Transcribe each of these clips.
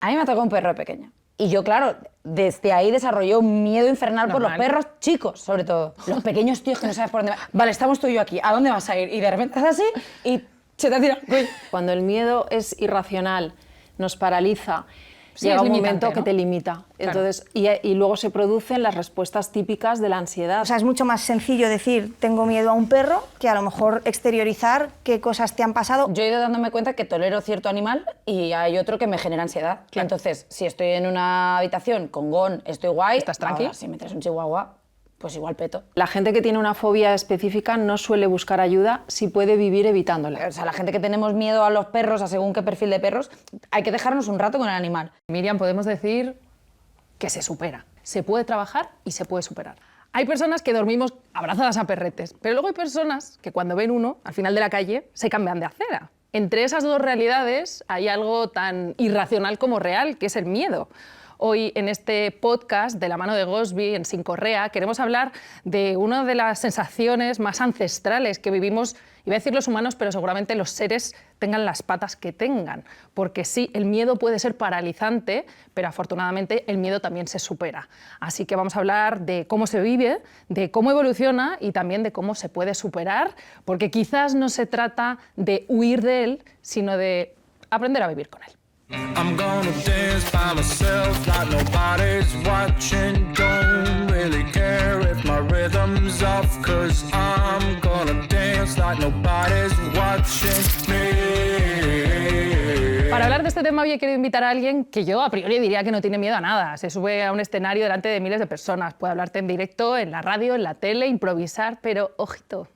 A mí me ha tocado un perro de pequeña. Y yo, claro, desde ahí desarrollé un miedo infernal por los perros chicos, sobre todo. Los pequeños tíos que no sabes por dónde van. Vale, estamos tú y yo aquí, ¿a dónde vas a ir? Y de repente estás así y se te tira el cuello. Cuando el miedo es irracional, nos paraliza, Sí, llega es un limitante, momento ¿no? que te limita. Claro. Entonces, y luego se producen las respuestas típicas de la ansiedad. O sea, es mucho más sencillo decir tengo miedo a un perro que a lo mejor exteriorizar qué cosas te han pasado. Yo he ido dándome cuenta que tolero cierto animal y hay otro que me genera ansiedad. Claro. Entonces, si estoy en una habitación con Gon, estoy guay. ¿Estás tranqui? Ahora, si me traes un chihuahua, pues igual peto. La gente que tiene una fobia específica no suele buscar ayuda si puede vivir evitándola. O sea, la gente que tenemos miedo a los perros, a según qué perfil de perros, hay que dejarnos un rato con el animal. Miriam, podemos decir que se supera. Se puede trabajar y se puede superar. Hay personas que dormimos abrazadas a perretes, pero luego hay personas que cuando ven uno, al final de la calle, se cambian de acera. Entre esas dos realidades hay algo tan irracional como real, que es el miedo. Hoy en este podcast de la mano de Gosby, en Sin Correa, queremos hablar de una de las sensaciones más ancestrales que vivimos, iba a decir los humanos, pero seguramente los seres tengan las patas que tengan. Porque sí, el miedo puede ser paralizante, pero afortunadamente el miedo también se supera. Así que vamos a hablar de cómo se vive, de cómo evoluciona y también de cómo se puede superar, porque quizás no se trata de huir de él, sino de aprender a vivir con él. I'm gonna dance by myself like nobody's watching. Don't really care if my rhythm's off, 'cause I'm gonna dance like nobody's watching me. Para hablar de este tema había querido invitar a alguien que yo a priori diría que no tiene miedo a nada. Se sube a un escenario delante de miles de personas, puede hablarte en directo, en la radio, en la tele, improvisar, pero ojito,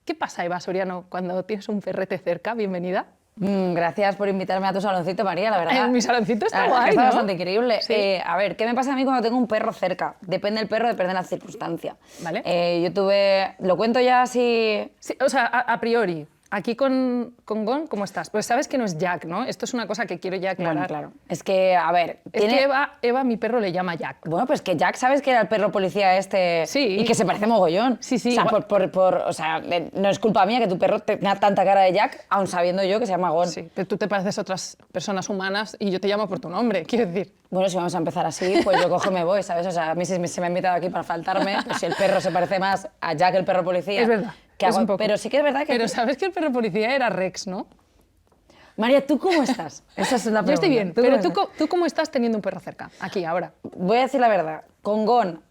¿qué pasa, Eva Soriano, cuando tienes un perrete cerca? Bienvenida. Gracias por invitarme a tu saloncito, María, la verdad. Mi saloncito está La verdad guay, que está ¿no? bastante increíble. Sí. A ver, ¿qué me pasa a mí cuando tengo un perro cerca? Depende del perro, depende de la circunstancia. Vale. Yo tuve... ¿Lo cuento ya así? Sí, o sea, a priori, aquí con Gon, ¿cómo estás? Pues sabes que no es Jack, ¿no? Esto es una cosa que quiero ya aclarar. Bueno, claro. Es que, a ver... Es que Eva, mi perro, le llama Jack. Bueno, pues que Jack, ¿sabes que era el perro policía este? Sí. Y que se parece mogollón. Sí, sí. O sea, o sea, no es culpa mía que tu perro tenga tanta cara de Jack, aun sabiendo yo que se llama Gon. Sí, pero tú te pareces a otras personas humanas y yo te llamo por tu nombre, quiero decir. Bueno, si vamos a empezar así, pues yo cojo y me voy, ¿sabes? O sea, a mí se me ha invitado aquí para faltarme, pues si el perro se parece más a Jack, el perro policía... Es verdad. ¿qué es hago? un poco. Pero sí que es verdad que... Pero sabes que el perro policía era Rex, ¿no? María, ¿tú cómo estás? Esa es la pregunta. Yo estoy bien, ¿Tú pero cómo estás? ¿tú cómo estás teniendo un perro cerca? Aquí, ahora. Voy a decir la verdad. Con Gon,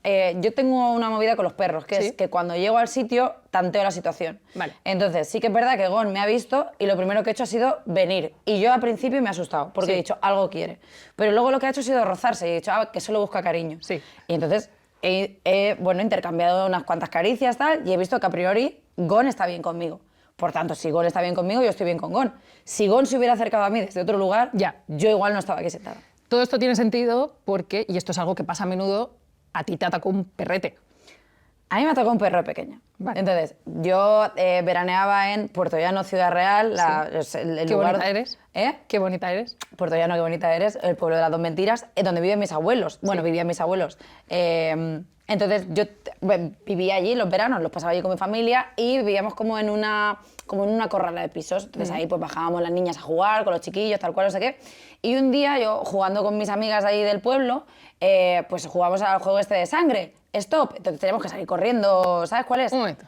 yo tengo una movida con los perros, que ¿Sí? es que cuando llego al sitio, tanteo la situación. Vale. Entonces, sí que es verdad que Gon me ha visto y lo primero que he hecho ha sido venir. Y yo al principio me he asustado, porque Sí. he dicho, algo quiere. Pero luego lo que ha hecho ha sido rozarse y he dicho, que solo busca cariño. Sí. Y entonces bueno, intercambiado unas cuantas caricias tal, y he visto que a priori Gon está bien conmigo. Por tanto, si Gon está bien conmigo, yo estoy bien con Gon. Si Gon se hubiera acercado a mí desde otro lugar, Ya. yo igual no estaba aquí sentada. Todo esto tiene sentido porque, y esto es algo que pasa a menudo, a ti te atacó un perrete. A mí me tocó un perro de pequeña. Vale. Entonces, yo veraneaba en Puerto Llano, Ciudad Real. Es el Qué lugar... bonita eres. ¿Eh? Qué bonita eres. Puerto Llano, qué bonita eres, el pueblo de las dos mentiras, donde viven mis abuelos. Bueno, vivían mis abuelos. Entonces, yo vivía allí los veranos, los pasaba allí con mi familia y vivíamos como en una corrala de pisos. Entonces, ahí pues bajábamos las niñas a jugar con los chiquillos, tal cual, no sé qué. Y un día yo, jugando con mis amigas ahí del pueblo, pues jugamos al juego este de sangre, stop. Entonces teníamos que salir corriendo, ¿sabes cuál es? Un momento.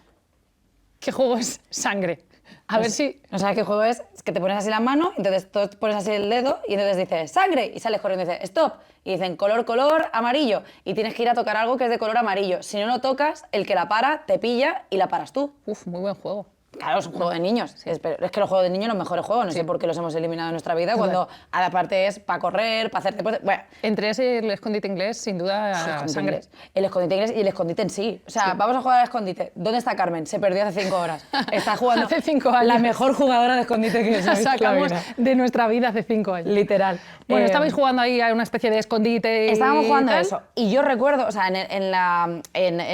¿Qué juego es sangre? A ver si... ¿No sabes qué juego es? Es que te pones así la mano, entonces tú pones así el dedo y entonces dices ¡sangre! Y sales corriendo y dices ¡stop! Y dicen color, amarillo. Y tienes que ir a tocar algo que es de color amarillo. Si no lo tocas, el que la para te pilla y la paras tú. Uf, muy buen juego. Claro, es un juego de niños. Pero es que los juegos de niños son los mejores juegos. No sé por qué los hemos eliminado de nuestra vida cuando aparte es para correr, para hacer deporte. Bueno, Entre ese y el escondite inglés, sin duda, escondite sangre. inglés. El escondite inglés y el escondite en sí. O sea, vamos a jugar al escondite. ¿Dónde está Carmen? Se perdió hace 5 horas. Está jugando Hace 5 años. la mejor jugadora de escondite que La sacamos vida. de nuestra vida hace 5 años. Literal. Bueno, estabais jugando ahí a una especie de escondite y Estábamos jugando a tal. eso. Y yo recuerdo, o sea, en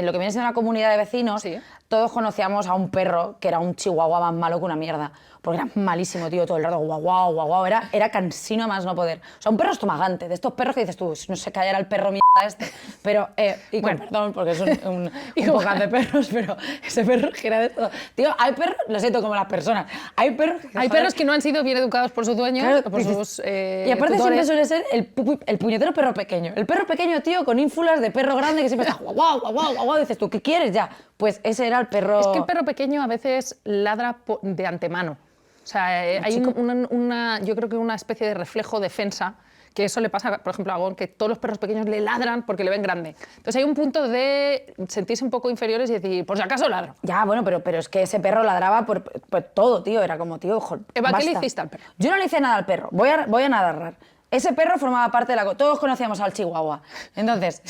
lo que viene siendo una comunidad de vecinos, Sí. todos conocíamos a un perro que era un chihuahua más malo que una mierda. porque era malísimo, tío, todo el rato, guau, guau, guau, guau, era cansino a más no poder. O sea, un perro estomagante, de estos perros que dices tú, si no se callara el perro mierda este, pero, y con perdón, porque es un podcast de perros, pero ese perro que era de todo. Tío, hay perros, lo siento, como las personas, hay perros que... Hay perros que no han sido bien educados por sus dueños, Claro, por dices, sus y aparte tutores. siempre suele ser el puñetero perro pequeño. El perro pequeño, tío, con ínfulas de perro grande que siempre está guau, guau, guau, guau, guau, dices tú, ¿qué quieres ya? Pues ese era el perro... Es que el perro pequeño a veces ladra de antemano. O sea, hay yo creo que una especie de reflejo defensa, que eso le pasa, por ejemplo, a Gon, que todos los perros pequeños le ladran porque le ven grande. Entonces hay un punto de sentirse un poco inferiores y decir, por si acaso ladro. Ya, bueno, pero es que ese perro ladraba por todo, tío. Era como, tío, ojo, Eva, ¿qué le basta. hiciste al perro? Yo no le hice nada al perro. Voy a narrar. Ese perro formaba parte de la... Todos conocíamos al chihuahua. Entonces...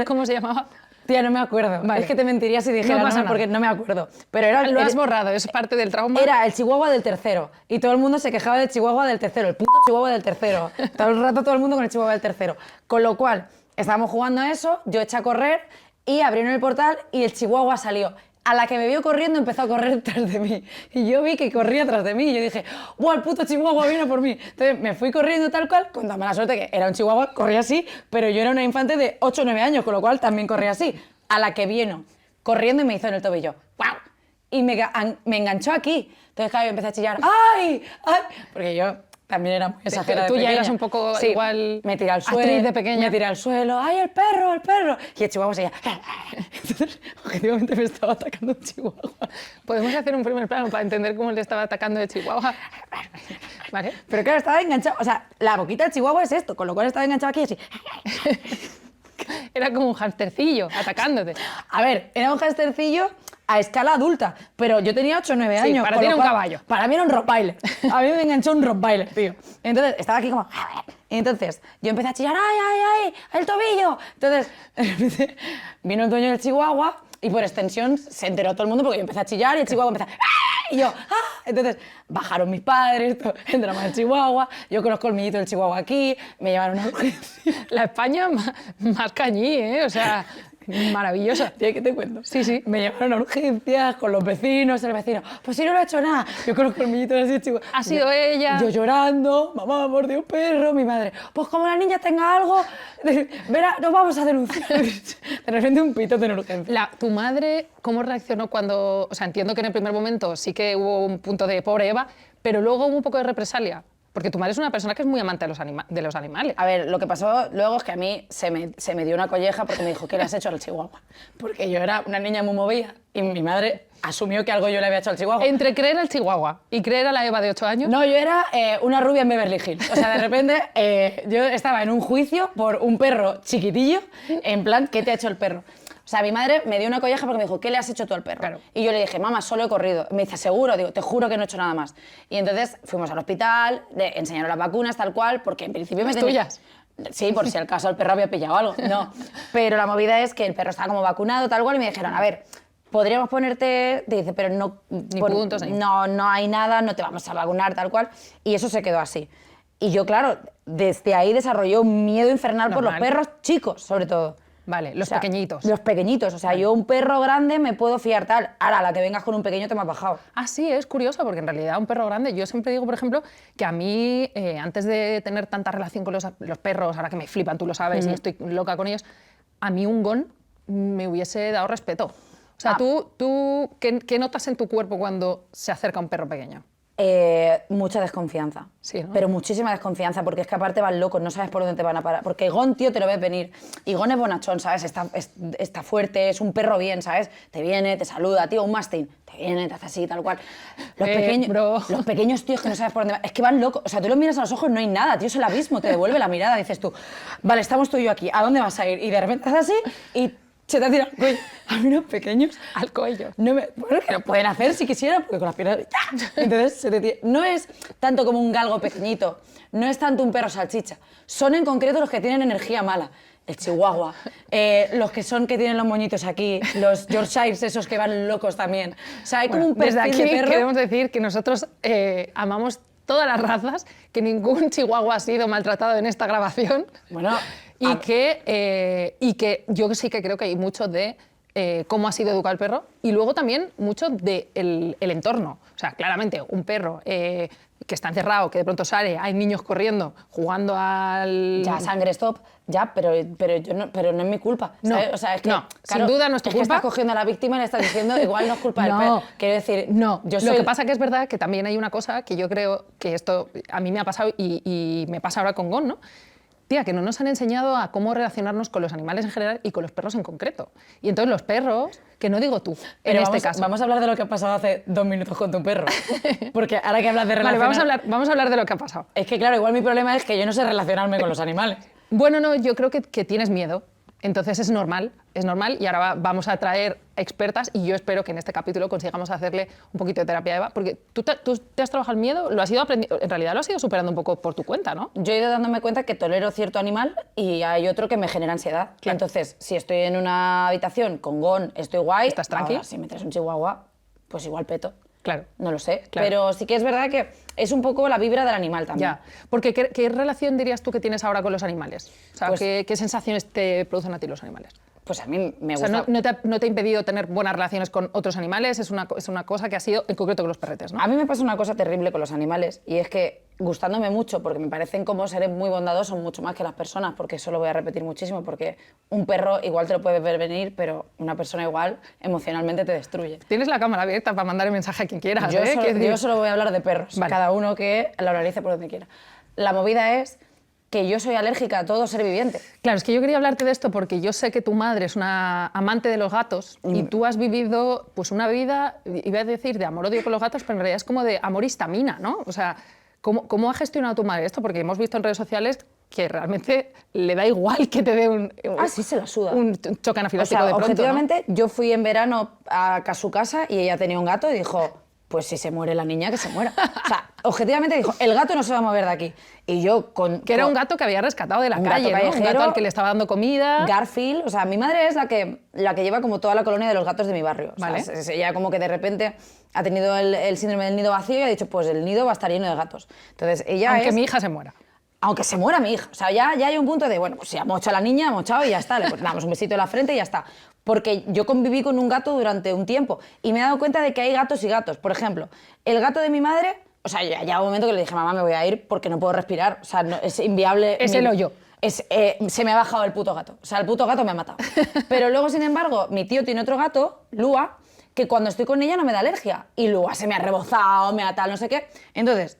¿Cómo se llamaba? Tía, no me acuerdo. Vale. Es que te mentiría si dijera No pasa nada. porque no me acuerdo. Pero era... Lo has borrado, es parte del trauma. Era el chihuahua del tercero. Y todo el mundo se quejaba del chihuahua del tercero. El puto chihuahua del tercero. Todo el rato todo el mundo con el chihuahua del tercero. Con lo cual, estábamos jugando a eso, yo eché a correr y abrieron el portal y el chihuahua salió. A la que me vio corriendo empezó a correr tras de mí. Y yo vi que corría tras de mí. Y yo dije, ¡guau, el puto chihuahua viene por mí! Entonces me fui corriendo tal cual, con tan mala suerte que era un chihuahua, corría así, pero yo era una infante de 8 o 9 años, con lo cual también corría así. A la que vino corriendo y me hizo en el tobillo. ¡Guau! Y me enganchó aquí. Entonces, claro, yo empecé a chillar. ¡Ay! ¡Ay! Porque yo también era muy exagerada. Tú de ya pequeña. eras un poco Sí, igual me tiré al suelo. actriz de pequeña. Me tiré al suelo. ¡Ay, el perro, el perro! Y el chihuahua seguía. Entonces, objetivamente me estaba atacando un chihuahua. Podemos hacer un primer plano para entender cómo le estaba atacando el chihuahua. ¿Vale? Pero claro, estaba enganchado. O sea, la boquita del chihuahua es esto, con lo cual estaba enganchado aquí así. Era como un hamstercillo atacándote. A ver, era un hamstercillo a escala adulta, pero yo tenía 8 o 9 Sí, años. para con ti lo era un cual, caballo. Para mí era un rottweiler. A mí me enganchó un rottweiler, tío. Entonces, estaba aquí como... Y entonces, yo empecé a chillar, ¡ay, ay, ay! ¡El tobillo! Entonces, vino el dueño del chihuahua y por extensión se enteró todo el mundo porque yo empecé a chillar y el chihuahua empezó a... ¡Ah! Y yo, ¡ah! Entonces, bajaron mis padres, el drama del chihuahua, yo con los colmillitos del chihuahua aquí, me llevaron a una urgencia. La España más cañí, ¿eh? O sea, maravillosa. ¿Tienes que te cuento? Sí, sí. Me llevaron a urgencias con los vecinos, el vecino, pues si no le ha hecho nada. Yo con los colmillitos así, chico. Ha sido ella. Yo llorando, mamá, me mordió un perro, mi madre, pues como la niña tenga algo, verá, nos vamos a denunciar. De repente un pito en urgencia. ¿Tu madre cómo reaccionó cuando...? O sea, entiendo que en el primer momento sí que hubo un punto de pobre Eva, pero luego hubo un poco de represalia. Porque tu madre es una persona que es muy amante de los animales. A ver, lo que pasó luego es que a mí se me dio una colleja porque me dijo, ¿qué le has hecho al chihuahua? Porque yo era una niña muy movida y mi madre asumió que algo yo le había hecho al chihuahua. Entre creer al chihuahua y creer a la Eva de 8 años... No, yo era una rubia en Beverly Hills. O sea, de repente yo estaba en un juicio por un perro chiquitillo, en plan, ¿qué te ha hecho el perro? O sea, mi madre me dio una colleja porque me dijo, ¿qué le has hecho tú al perro? Claro. Y yo le dije, mamá, solo he corrido. Me dice, ¿seguro? Digo, te juro que no he hecho nada más. Y entonces fuimos al hospital, le enseñaron las vacunas, tal cual, porque en principio ¿Las me tuyas? Sí, por si al caso el perro había pillado algo. No, pero la movida es que el perro estaba como vacunado, tal cual, y me dijeron, a ver, podríamos ponerte... Dice, pero no... Ni puntos, ni... No hay nada, no te vamos a vacunar, tal cual. Y eso se quedó así. Y yo, claro, desde ahí desarrollé un miedo infernal por los Normal. perros chicos, sobre todo. Vale, los O sea, pequeñitos. Los pequeñitos. O sea, yo un perro grande me puedo fiar tal. Ahora, a la que vengas con un pequeño te me has bajado. Ah, sí, es curioso, porque en realidad un perro grande, yo siempre digo, por ejemplo, que a mí, antes de tener tanta relación con los perros, ahora que me flipan, tú lo sabes, y estoy loca con ellos, a mí un gon me hubiese dado respeto. O sea, tú ¿qué notas en tu cuerpo cuando se acerca un perro pequeño? Mucha desconfianza. Sí, ¿no? Pero muchísima desconfianza, porque es que aparte van locos, no sabes por dónde te van a parar. Porque Gon, tío, te lo ves venir. Y Gon es bonachón, ¿sabes? Está fuerte, es un perro bien, ¿sabes? Te viene, te saluda, tío, un mastín. Te viene, te hace así, tal cual. Bro. Los pequeños tíos que no sabes por dónde van. Es que van locos. O sea, tú los miras a los ojos, no hay nada, tío, es el abismo, te devuelve la mirada. Dices tú, vale, estamos tú y yo aquí, ¿a dónde vas a ir? Y de repente haces así y se te ha tirado el cuello. A mí los pequeños... Al cuello. Bueno, que lo pueden hacer si quisieran, porque con las piernas... ¡ya! Entonces, se te tira. No es tanto como un galgo pequeñito, no es tanto un perro salchicha. Son en concreto los que tienen energía mala. El chihuahua, los que tienen los moñitos aquí, los Yorkshires, esos que van locos también. O sea, hay como un perfil Desde aquí de perro... queremos decir que nosotros amamos todas las razas, que ningún chihuahua ha sido maltratado en esta grabación. Bueno, y que yo sí que creo que hay mucho de cómo ha sido educado el perro y luego también mucho del el entorno. O sea, claramente un perro que está encerrado, que de pronto sale, hay niños corriendo, jugando al... Ya, sangre, stop, ya, pero no es mi culpa. No, ¿sabes? O sea, es que, no, sin duda no es tu es que culpa. estás cogiendo a la víctima y le estás diciendo igual no es culpa del No. perro. Quiero decir, No, yo lo que pasa que es verdad que también hay una cosa que yo creo que esto a mí me ha pasado y me pasa ahora con Gon, ¿no? Tía, que no nos han enseñado a cómo relacionarnos con los animales en general y con los perros en concreto. Y entonces los perros, que no digo tú, en Pero este vamos, caso. vamos a hablar de lo que ha pasado hace 2 minutos con tu perro. Porque ahora que hablas de Vale, relacionar... vamos a hablar de lo que ha pasado. Es que claro, igual mi problema es que yo no sé relacionarme con los animales. Bueno, no, yo creo que tienes miedo. Entonces es normal y ahora vamos a traer expertas y yo espero que en este capítulo consigamos hacerle un poquito de terapia a Eva, porque tú te has trabajado el miedo, lo has ido aprendiendo, en realidad lo has ido superando un poco por tu cuenta, ¿no? Yo he ido dándome cuenta que tolero cierto animal y hay otro que me genera ansiedad. Claro. Entonces, si estoy en una habitación con Gon, estoy guay. ¿Estás tranqui? Ahora, si me traes un chihuahua, pues igual peto. Claro. No lo sé. Claro. Pero sí que es verdad que es un poco la vibra del animal también. Ya, porque ¿qué relación dirías tú que tienes ahora con los animales? O sea, Pues- ¿qué sensaciones te producen a ti los animales? Pues a mí me O sea, gusta. no te ha impedido tener buenas relaciones con otros animales, es una cosa que ha sido en concreto con los perretes, ¿no? A mí me pasa una cosa terrible con los animales y es que gustándome mucho, porque me parecen como seres muy bondadosos, mucho más que las personas, porque eso lo voy a repetir muchísimo, porque un perro igual te lo puedes ver venir, pero una persona igual emocionalmente te destruye. Tienes la cámara abierta para mandar el mensaje a quien quieras, Yo, ¿eh? solo, Quiero decir- yo solo voy a hablar de perros, Vale. cada uno que lo analice por donde quiera. La movida es que yo soy alérgica a todo ser viviente. Claro, es que yo quería hablarte de esto porque yo sé que tu madre es una amante de los gatos y tú has vivido pues una vida, iba a decir de amor-odio con los gatos, pero en realidad es como de amor-histamina, ¿no? O sea, ¿cómo ha gestionado tu madre esto? Porque hemos visto en redes sociales que realmente le da igual que te dé un Sí se la suda. un choque O anafiláctico sea, de pronto, ¿no? objetivamente, yo fui en verano a su casa y ella tenía un gato y dijo, pues si se muere la niña, que se muera. O sea, objetivamente dijo, el gato no se va a mover de aquí. Y yo Que era un gato que había rescatado de la Un gato calle, ¿no? Un callejero, gato al que le estaba dando comida. Garfield, o sea, mi madre es la que lleva como toda la colonia de los gatos de mi barrio. O sea, Vale. ella como que de repente ha tenido el síndrome del nido vacío y ha dicho, pues el nido va a estar lleno de gatos. Entonces ella aunque es... mi hija se muera. Aunque se muera mi hija. O sea, ya hay un punto de, bueno, pues si ha mochado a la niña, ha mochado y ya está. Le damos un besito en la frente y ya está. Porque yo conviví con un gato durante un tiempo y me he dado cuenta de que hay gatos y gatos. Por ejemplo, el gato de mi madre, o sea, ya llegó un momento que le dije, mamá, me voy a ir porque no puedo respirar. O sea, es inviable. Es el hoyo. Se me ha bajado el puto gato. O sea, el puto gato me ha matado. Pero luego, sin embargo, mi tío tiene otro gato, Lua, que cuando estoy con ella no me da alergia. Y Lua se me ha rebozado, me ha tal, no sé qué. Entonces,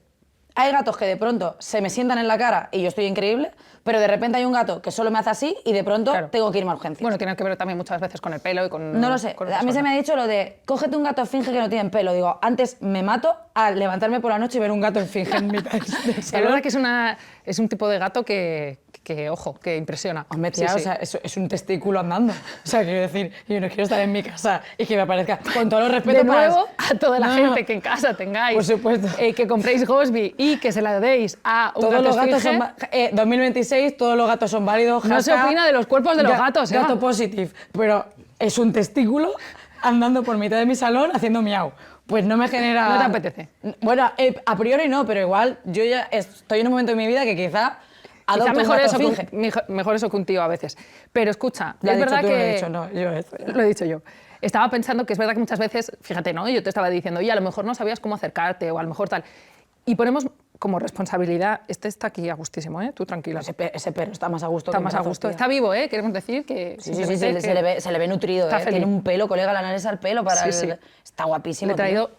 hay gatos que de pronto se me sientan en la cara y yo estoy increíble, pero de repente hay un gato que solo me hace así y de pronto Claro. tengo que irme a urgencias. Bueno, tiene que ver también muchas veces con el pelo y con... No lo sé. con A otras mí se cosas. me ha dicho lo de cógete un gato finge que no tiene pelo. Digo, antes me mato a levantarme por la noche y ver un gato finge en mitad del Es salón. verdad que es un tipo de gato que, ojo, que impresiona. Hombre, Sí, tía, sí. o sea, es un testículo andando. O sea, quiero decir, yo no quiero estar en mi casa y que me aparezca, con todo el respeto De para... nuevo, a toda la No, gente no. que en casa tengáis, Por supuesto. Que compréis Gosby y que se la deis a un Todos gato los gatos esfinge, son... 2026, todos los gatos son válidos. No se hashtag opina de los cuerpos de los gatos, Eva. Gato positive. Pero es un testículo andando por mitad de mi salón haciendo miau. Pues no me genera... ¿No te apetece? Bueno, a priori no, pero igual yo ya estoy en un momento de mi vida que quizá Quizá adopto un mejor gato eso, finge. mejor eso que un tío a veces. Pero escucha, Lo has es dicho verdad tú, que... lo he dicho, no, yo esto ya. Lo he dicho yo. Estaba pensando que es verdad que muchas veces, fíjate, ¿no? Yo te estaba diciendo, oye, a lo mejor no sabías cómo acercarte o a lo mejor tal. Y ponemos como responsabilidad, este está aquí a gustísimo, ¿eh? Tú tranquila. Ese perro está más a gusto. Está que más en a brazos, gusto. tía. Está vivo, ¿eh? Queremos decir que... Sí, sí, sí, simplemente que se le ve nutrido. está feliz. Tiene un pelo, colega, la nariz al pelo para Sí, el... sí. Está guapísimo. Le he traído...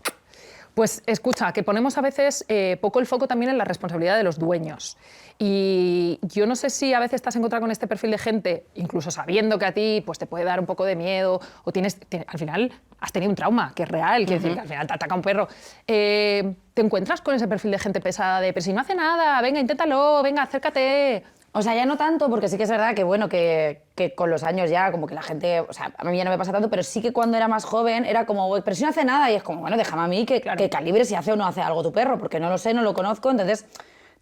Pues escucha, que ponemos a veces poco el foco también en la responsabilidad de los dueños. Y yo no sé si a veces te has encontrado con este perfil de gente, incluso sabiendo que a ti pues, te puede dar un poco de miedo o al final has tenido un trauma, que es real, quiere decir que al final te ataca un perro. ¿Te encuentras con ese perfil de gente pesada de, pero si no hace nada, venga, inténtalo, venga, acércate? O sea, ya no tanto, porque sí que es verdad que, bueno, que con los años ya como que la gente, o sea, a mí ya no me pasa tanto, pero sí que cuando era más joven era como, pero si no hace nada, y es como, bueno, déjame a mí que calibre si hace o no hace algo tu perro, porque no lo sé, no lo conozco, entonces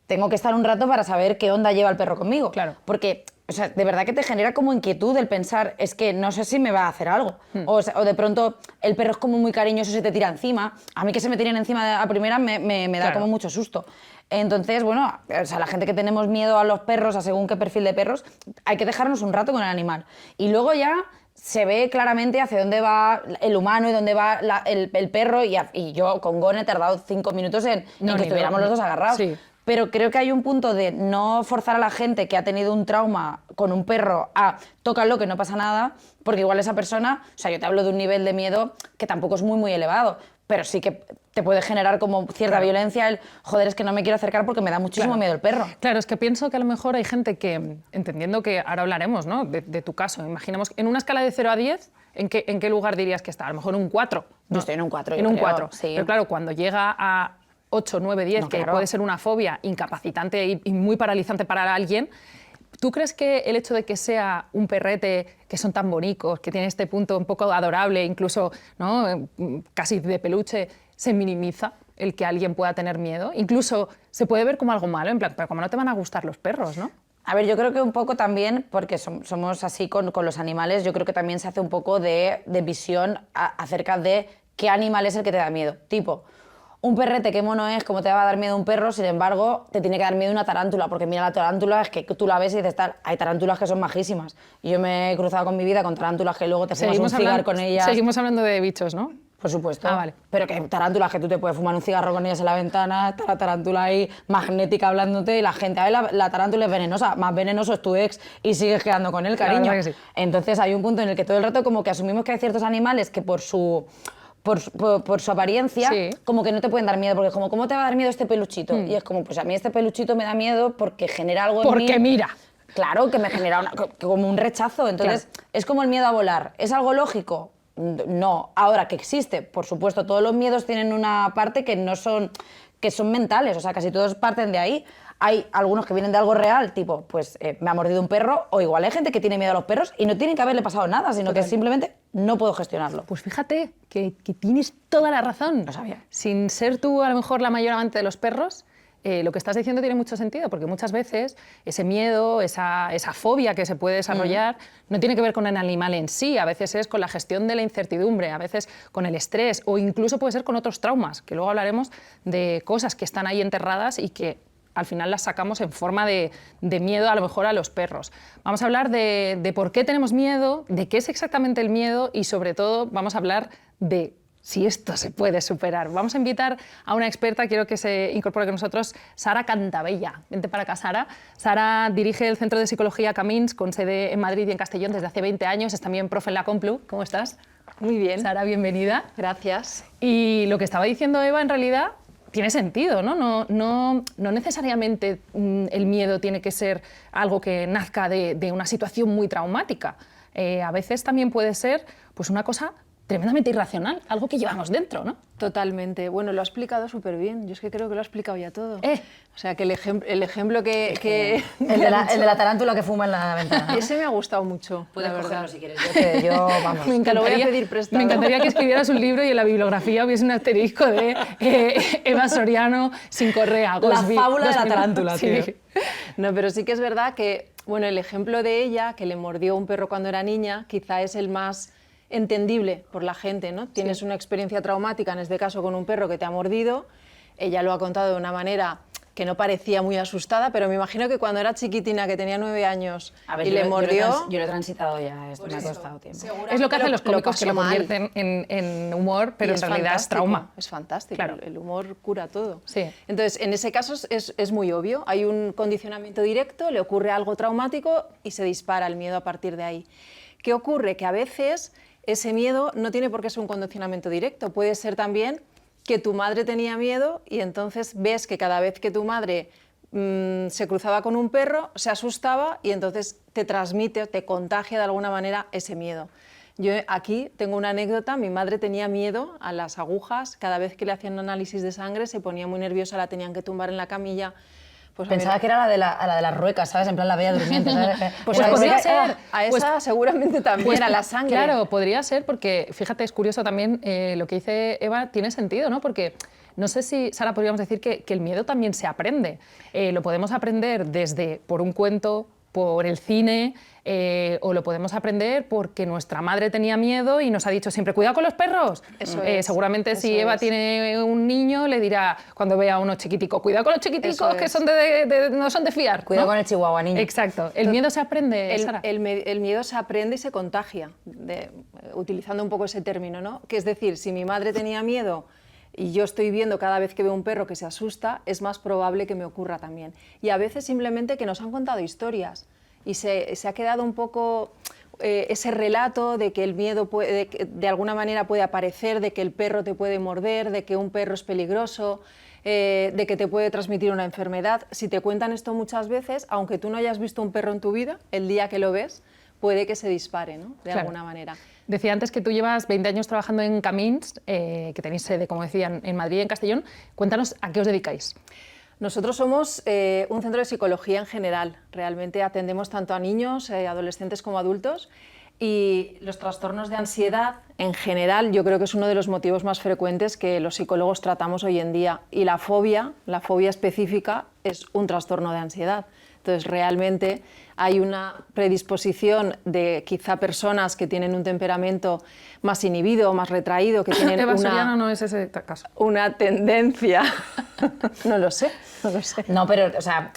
tengo que estar un rato para saber qué onda lleva el perro conmigo. Claro. Porque, o sea, de verdad que te genera como inquietud el pensar, es que no sé si me va a hacer algo. O de pronto el perro es como muy cariñoso y se te tira encima. A mí que se me tiren encima a primera me da Claro. como mucho susto. Entonces, bueno, o sea, la gente que tenemos miedo a los perros, a según qué perfil de perros, hay que dejarnos un rato con el animal. Y luego ya se ve claramente hacia dónde va el humano y dónde va el perro, y yo con Gon he tardado 5 minutos en que estuviéramos los dos agarrados. Sí. Pero creo que hay un punto de no forzar a la gente que ha tenido un trauma con un perro a tócalo, que no pasa nada, porque igual esa persona, o sea, yo te hablo de un nivel de miedo que tampoco es muy elevado, pero sí que te puede generar como cierta violencia el, joder, es que no me quiero acercar porque me da muchísimo miedo el perro. Claro, es que pienso que a lo mejor hay gente que, entendiendo que ahora hablaremos, ¿no?, de tu caso, imaginemos, en una escala de 0 a 10, ¿en qué lugar dirías que está? A lo mejor un 4. ¿no? Yo estoy en un 4, En un 4, sí. Pero claro, cuando llega a 8, 9, 10, No, que claro. puede ser una fobia incapacitante y muy paralizante para alguien, ¿tú crees que el hecho de que sea un perrete, que son tan bonitos, que tiene este punto un poco adorable, incluso, ¿no?, casi de peluche, se minimiza el que alguien pueda tener miedo? Incluso se puede ver como algo malo, en plan, pero como no te van a gustar los perros, ¿no? A ver, yo creo que un poco también, porque somos así con los animales, yo creo que también se hace un poco de visión acerca de qué animal es el que te da miedo. Tipo, un perrete, qué mono es, cómo te va a dar miedo un perro, sin embargo, te tiene que dar miedo una tarántula, porque mira, la tarántula es que tú la ves y dices, tal, hay tarántulas que son majísimas. Y yo me he cruzado con mi vida con tarántulas que luego te fumas un cigarro con ellas. Seguimos hablando de bichos, ¿no? Por supuesto. Ah, vale. Pero que tarántulas que tú te puedes fumar un cigarro con ellas en la ventana, está la tarántula ahí magnética hablándote y la gente, a ver, la tarántula es venenosa, más venenoso es tu ex y sigues quedando con él, La cariño. verdad que sí. Entonces hay un punto en el que todo el rato como que asumimos que hay ciertos animales que por su apariencia, Sí. como que no te pueden dar miedo, porque como, ¿cómo te va a dar miedo este peluchito? Y es como, pues a mí este peluchito me da miedo porque genera algo en mí. Porque mira. Claro, que me genera como un rechazo. Entonces, es como el miedo a volar. ¿Es algo lógico? No. Ahora, que existe, por supuesto, todos los miedos tienen una parte que son mentales, o sea, casi todos parten de ahí. Hay algunos que vienen de algo real, tipo, pues me ha mordido un perro, o igual hay gente que tiene miedo a los perros y no tiene que haberle pasado nada, sino que simplemente no puedo gestionarlo. Pues fíjate que tienes toda la razón. Lo sabía. Sin ser tú a lo mejor la mayor amante de los perros, lo que estás diciendo tiene mucho sentido, porque muchas veces ese miedo, esa fobia que se puede desarrollar, no tiene que ver con el animal en sí, a veces es con la gestión de la incertidumbre, a veces con el estrés, o incluso puede ser con otros traumas, que luego hablaremos de cosas que están ahí enterradas y que al final las sacamos en forma de miedo a lo mejor a los perros. Vamos a hablar de por qué tenemos miedo, de qué es exactamente el miedo y sobre todo vamos a hablar de si esto se puede superar. Vamos a invitar a una experta, quiero que se incorpore con nosotros, Sara Cantabella. Vente para acá, Sara. Sara dirige el Centro de Psicología Camins, con sede en Madrid y en Castellón desde hace 20 años, es también profe en la Complu. ¿Cómo estás? Muy bien. Sara, bienvenida. Gracias. Y lo que estaba diciendo Eva, en realidad, tiene sentido, ¿no? No necesariamente el miedo tiene que ser algo que nazca de una situación muy traumática. A veces también puede ser pues, una cosa tremendamente irracional, algo que llevamos dentro, ¿no? Totalmente. Bueno, lo ha explicado súper bien. Yo es que creo que lo ha explicado ya todo. Eh. O sea, que el ejemplo que El de la tarántula que fuma en la ventana. ese me ha gustado mucho. Puedes la cogerlo verdad. si quieres. Yo vamos. Me Te lo voy a encantaría, pedir prestado. me encantaría que escribieras un libro y en la bibliografía hubiese un asterisco de Eva Soriano sin correa. La fábula de la tarántula, Sí. tío. No, pero sí que es verdad que, bueno, el ejemplo de ella, que le mordió un perro cuando era niña, quizá es el más entendible por la gente, ¿no? Tienes una experiencia traumática, en este caso con un perro que te ha mordido, ella lo ha contado de una manera que no parecía muy asustada, pero me imagino que cuando era chiquitina, que tenía 9 años A ver, y le mordió... Yo lo he transitado ya, esto me ha costado tiempo. Es lo que hacen los cómicos, que lo pasó mal. convierten en humor, pero Y en realidad es fantástico, trauma. Es fantástico, Claro. el humor cura todo. Sí. Entonces, en ese caso es muy obvio, hay un condicionamiento directo, le ocurre algo traumático y se dispara el miedo a partir de ahí. ¿Qué ocurre? Que a veces ese miedo no tiene por qué ser un condicionamiento directo, puede ser también que tu madre tenía miedo y entonces ves que cada vez que tu madre se cruzaba con un perro, se asustaba y entonces te transmite, te contagia de alguna manera ese miedo. Yo aquí tengo una anécdota, mi madre tenía miedo a las agujas, cada vez que le hacían un análisis de sangre se ponía muy nerviosa, la tenían que tumbar en la camilla. Pues a mí- Pensaba que era la de las ruecas, ¿sabes? En plan la bella durmiente, ¿sabes? Pues a podría esa- ser. a esa Pues- seguramente también, a la sangre. Claro, podría ser, porque fíjate, es curioso también lo que dice Eva, tiene sentido, ¿no? Porque no sé si, Sara, podríamos decir que el miedo también se aprende. Lo podemos aprender desde por un cuento, por el cine, o lo podemos aprender porque nuestra madre tenía miedo y nos ha dicho siempre, cuidado con los perros. Eso es, Seguramente eso si Eva es. tiene un niño, le dirá cuando vea a uno chiquitico, cuidado con los chiquiticos Eso que es. son no son de fiar. Cuidado ¿no? con el chihuahua, niño. Exacto. El miedo se aprende, Sara. El miedo se aprende y se contagia, utilizando un poco ese término, ¿no? Que es decir, si mi madre tenía miedo y yo estoy viendo cada vez que veo un perro que se asusta, es más probable que me ocurra también. Y a veces simplemente que nos han contado historias y se ha quedado un poco ese relato de que el miedo de alguna manera puede aparecer, de que el perro te puede morder, de que un perro es peligroso, de que te puede transmitir una enfermedad. Si te cuentan esto muchas veces, aunque tú no hayas visto un perro en tu vida, el día que lo ves, puede que se dispare, ¿no? De alguna manera. Decía antes que tú llevas 20 años trabajando en Camins, que tenéis sede, como decían, en Madrid y en Castellón. Cuéntanos a qué os dedicáis. Nosotros somos un centro de psicología en general. Realmente atendemos tanto a niños, adolescentes como adultos. Y los trastornos de ansiedad, en general, yo creo que es uno de los motivos más frecuentes que los psicólogos tratamos hoy en día. Y la fobia específica, es un trastorno de ansiedad. Entonces, realmente hay una predisposición de quizá personas que tienen un temperamento más inhibido, más retraído, que tienen Eva Soriano no es ese caso. una tendencia... No lo sé. No, pero, o sea,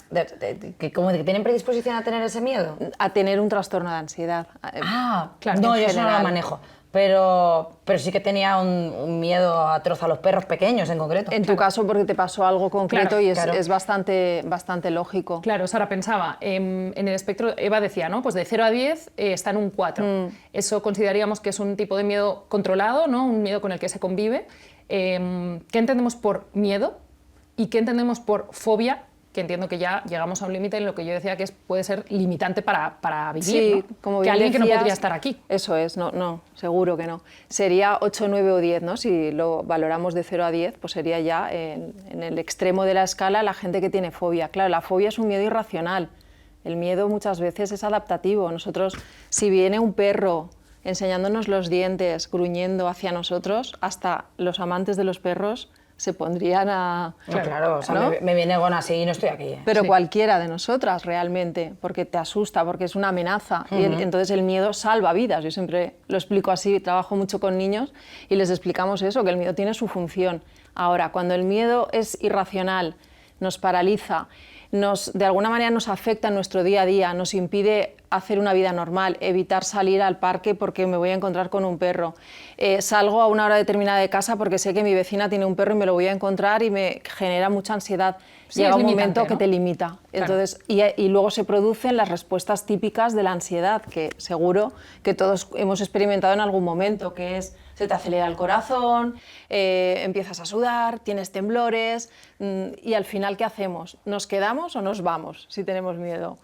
como de que tienen predisposición a tener ese miedo. A tener un trastorno de ansiedad. Ah, claro, no, en yo eso no lo general. manejo. Pero sí que tenía un miedo atroz a los perros pequeños en concreto. En tu caso, porque te pasó algo concreto Claro, y claro. es bastante lógico. Claro, Sara, pensaba, en el espectro, Eva decía, ¿no? Pues de 0 a 10 está en un 4. Eso consideraríamos que es un tipo de miedo controlado, ¿no? Un miedo con el que se convive. ¿Qué entendemos por miedo y qué entendemos por fobia? Que entiendo que ya llegamos a un límite en lo que yo decía que puede ser limitante para vivir, Sí, ¿no? como que bien alguien que no decías, podría estar aquí. Eso es, no, seguro que no. Sería 8, 9 o 10, ¿no? Si lo valoramos de 0 a 10, pues sería ya en el extremo de la escala la gente que tiene fobia. Claro, la fobia es un miedo irracional. El miedo muchas veces es adaptativo. Nosotros, si viene un perro enseñándonos los dientes, gruñendo hacia nosotros, hasta los amantes de los perros se pondrían a... No, claro, o sea, ¿no? me viene Gon así y no estoy aquí. Pero Sí. cualquiera de nosotras realmente, porque te asusta, porque es una amenaza. Y entonces el miedo salva vidas. Yo siempre lo explico así, trabajo mucho con niños y les explicamos eso, que el miedo tiene su función. Ahora, cuando el miedo es irracional, nos paraliza, de alguna manera nos afecta en nuestro día a día, nos impide hacer una vida normal, evitar salir al parque porque me voy a encontrar con un perro. Salgo a una hora determinada de casa porque sé que mi vecina tiene un perro y me lo voy a encontrar y me genera mucha ansiedad. Sí, Llega es un limitante, momento que ¿no? te limita. Claro. Entonces, y luego se producen las respuestas típicas de la ansiedad, que seguro que todos hemos experimentado en algún momento, que es se te acelera el corazón, empiezas a sudar, tienes temblores y al final, ¿qué hacemos? ¿Nos quedamos o nos vamos si tenemos miedo?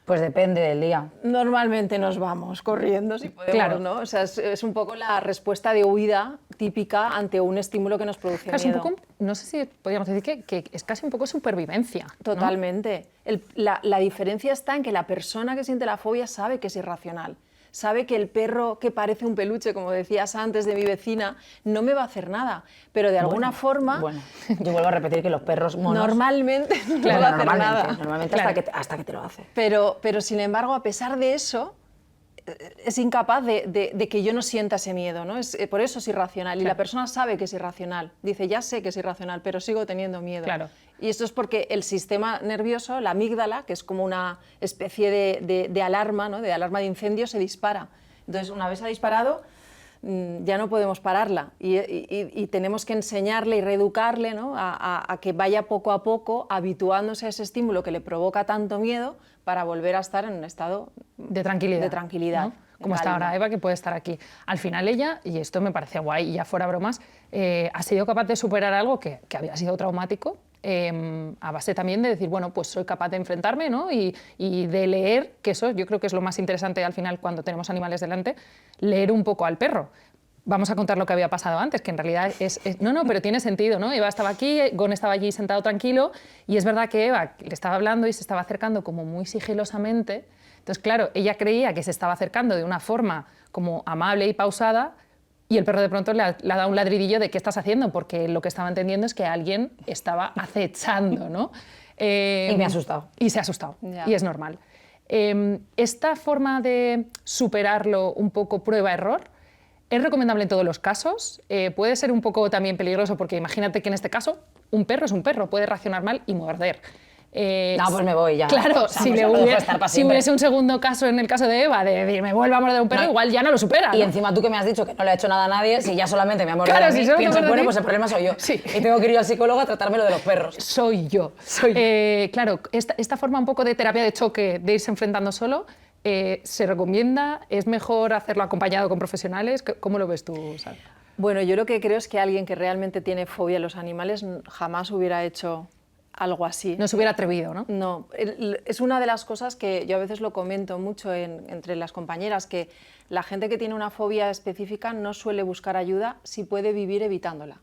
Pues depende del día. Normalmente nos vamos corriendo si podemos, Claro. ¿no? O sea, es un poco la respuesta de huida típica ante un estímulo que nos produce Claro, es un miedo. poco, no sé si podríamos decir que es casi un poco supervivencia, ¿no? Totalmente. La diferencia está en que la persona que siente la fobia sabe que es irracional. Sabe que el perro que parece un peluche, como decías antes de mi vecina, no me va a hacer nada. Pero de alguna forma, Bueno, yo vuelvo a repetir que los perros monos... normalmente no Claro, va a hacer normalmente, nada. normalmente Claro. hasta que te lo hace. Pero sin embargo, a pesar de eso, es incapaz de que yo no sienta ese miedo, ¿no? Por eso es irracional. Y la persona sabe que es irracional. Dice, ya sé que es irracional, pero sigo teniendo miedo. Claro. Y esto es porque el sistema nervioso, la amígdala, que es como una especie de alarma, ¿no? De alarma de incendio, se dispara. Entonces, una vez ha disparado, ya no podemos pararla y tenemos que enseñarle y reeducarle, ¿no? a que vaya poco a poco habituándose a ese estímulo que le provoca tanto miedo para volver a estar en un estado De tranquilidad. de tranquilidad, ¿no? de Como está calma. ahora Eva, que puede estar aquí. Al final ella, y esto me parece guay, y ya fuera bromas, ha sido capaz de superar algo que había sido traumático, a base también de decir, bueno, pues soy capaz de enfrentarme, ¿no? y de leer, que eso yo creo que es lo más interesante al final cuando tenemos animales delante, leer un poco al perro. Vamos a contar lo que había pasado antes, que en realidad no, pero tiene sentido, ¿no? Eva estaba aquí, Gon estaba allí sentado tranquilo, y es verdad que Eva le estaba hablando y se estaba acercando como muy sigilosamente. Entonces, claro, ella creía que se estaba acercando de una forma como amable y pausada, y el perro de pronto le ha dado un ladridillo de qué estás haciendo, porque lo que estaba entendiendo es que alguien estaba acechando, ¿no? Y me ha asustado. Y se ha asustado, Ya. y es normal. Esta forma de superarlo un poco prueba-error, ¿es recomendable en todos los casos? Puede ser un poco también peligroso porque imagínate que en este caso un perro es un perro, puede reaccionar mal y morder. No, pues me voy ya. Claro, O sea, si, pues le lo dejo hubiera- estar para si siempre. hubiese un segundo caso en el caso de Eva, de decir, me vuelve a morder un perro, No. igual ya no lo supera. Y ¿no? encima tú que me has dicho que no le ha hecho nada a nadie, si ya solamente me ha mordido Claro, a mí, si solo te piensas, muerde a bueno, ti. pues el problema soy yo. Sí. Y tengo que ir yo al psicólogo a tratármelo de los perros. Soy yo. Claro, esta forma un poco de terapia de choque, de irse enfrentando solo, ¿se recomienda? ¿Es mejor hacerlo acompañado con profesionales? ¿Cómo lo ves tú, Sara? Bueno, yo lo que creo es que alguien que realmente tiene fobia a los animales jamás hubiera hecho algo así. No se hubiera atrevido, ¿no? No, es una de las cosas que yo a veces lo comento mucho entre las compañeras, que la gente que tiene una fobia específica no suele buscar ayuda si puede vivir evitándola.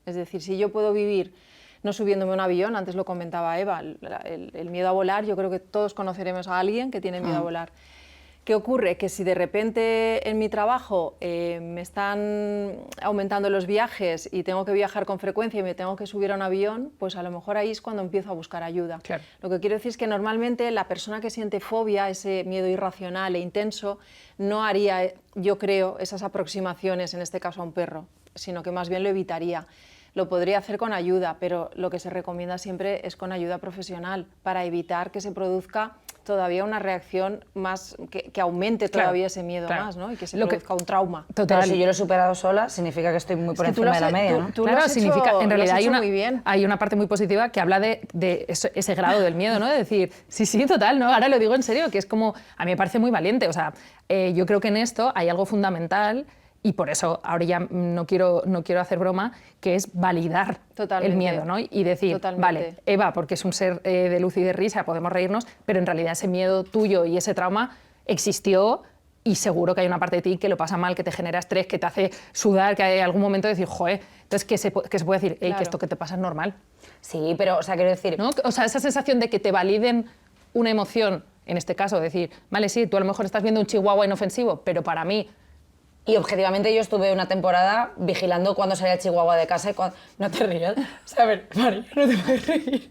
Es decir, si yo puedo vivir no subiéndome a un avión, antes lo comentaba Eva, el miedo a volar, yo creo que todos conoceremos a alguien que tiene miedo a volar. ¿Qué ocurre? Que si de repente en mi trabajo me están aumentando los viajes y tengo que viajar con frecuencia y me tengo que subir a un avión, pues a lo mejor ahí es cuando empiezo a buscar ayuda. Claro. Lo que quiero decir es que normalmente la persona que siente fobia, ese miedo irracional e intenso, no haría, yo creo, esas aproximaciones, en este caso a un perro, sino que más bien lo evitaría. Lo podría hacer con ayuda, pero lo que se recomienda siempre es con ayuda profesional para evitar que se produzca todavía una reacción más que aumente Claro, todavía ese miedo claro. más, ¿no? Y que se Lo que- produzca un trauma. Total. Pero si yo lo he superado sola, significa que estoy muy por Es que tú encima lo de has- la media, tú- ¿no? tú lo Claro, has hecho- significa, en lo has realidad hecho muy bien. hay una parte muy positiva que habla de ese grado del miedo, ¿no? De decir, sí, total, ¿no? Ahora lo digo en serio, que es como, a mí me parece muy valiente, o sea, yo creo que en esto hay algo fundamental y por eso ahora ya no quiero hacer broma, que es validar Totalmente. el miedo, ¿no? Y decir, Totalmente. vale, Eva, porque es un ser de luz y de risa, podemos reírnos, pero en realidad ese miedo tuyo y ese trauma existió y seguro que hay una parte de ti que lo pasa mal, que te genera estrés, que te hace sudar, que hay algún momento de decir, joder, entonces que se puede decir, "Ey, Claro. que esto que te pasa es normal", Sí, pero, o sea, quiero decir, ¿no? O sea, esa sensación de que te validen una emoción, en este caso, decir, vale, sí, tú a lo mejor estás viendo un chihuahua inofensivo, pero para mí... y objetivamente yo estuve una temporada vigilando cuándo salía el chihuahua de casa y cuándo... No te rías. O sea, a ver, María, no te puedes reír.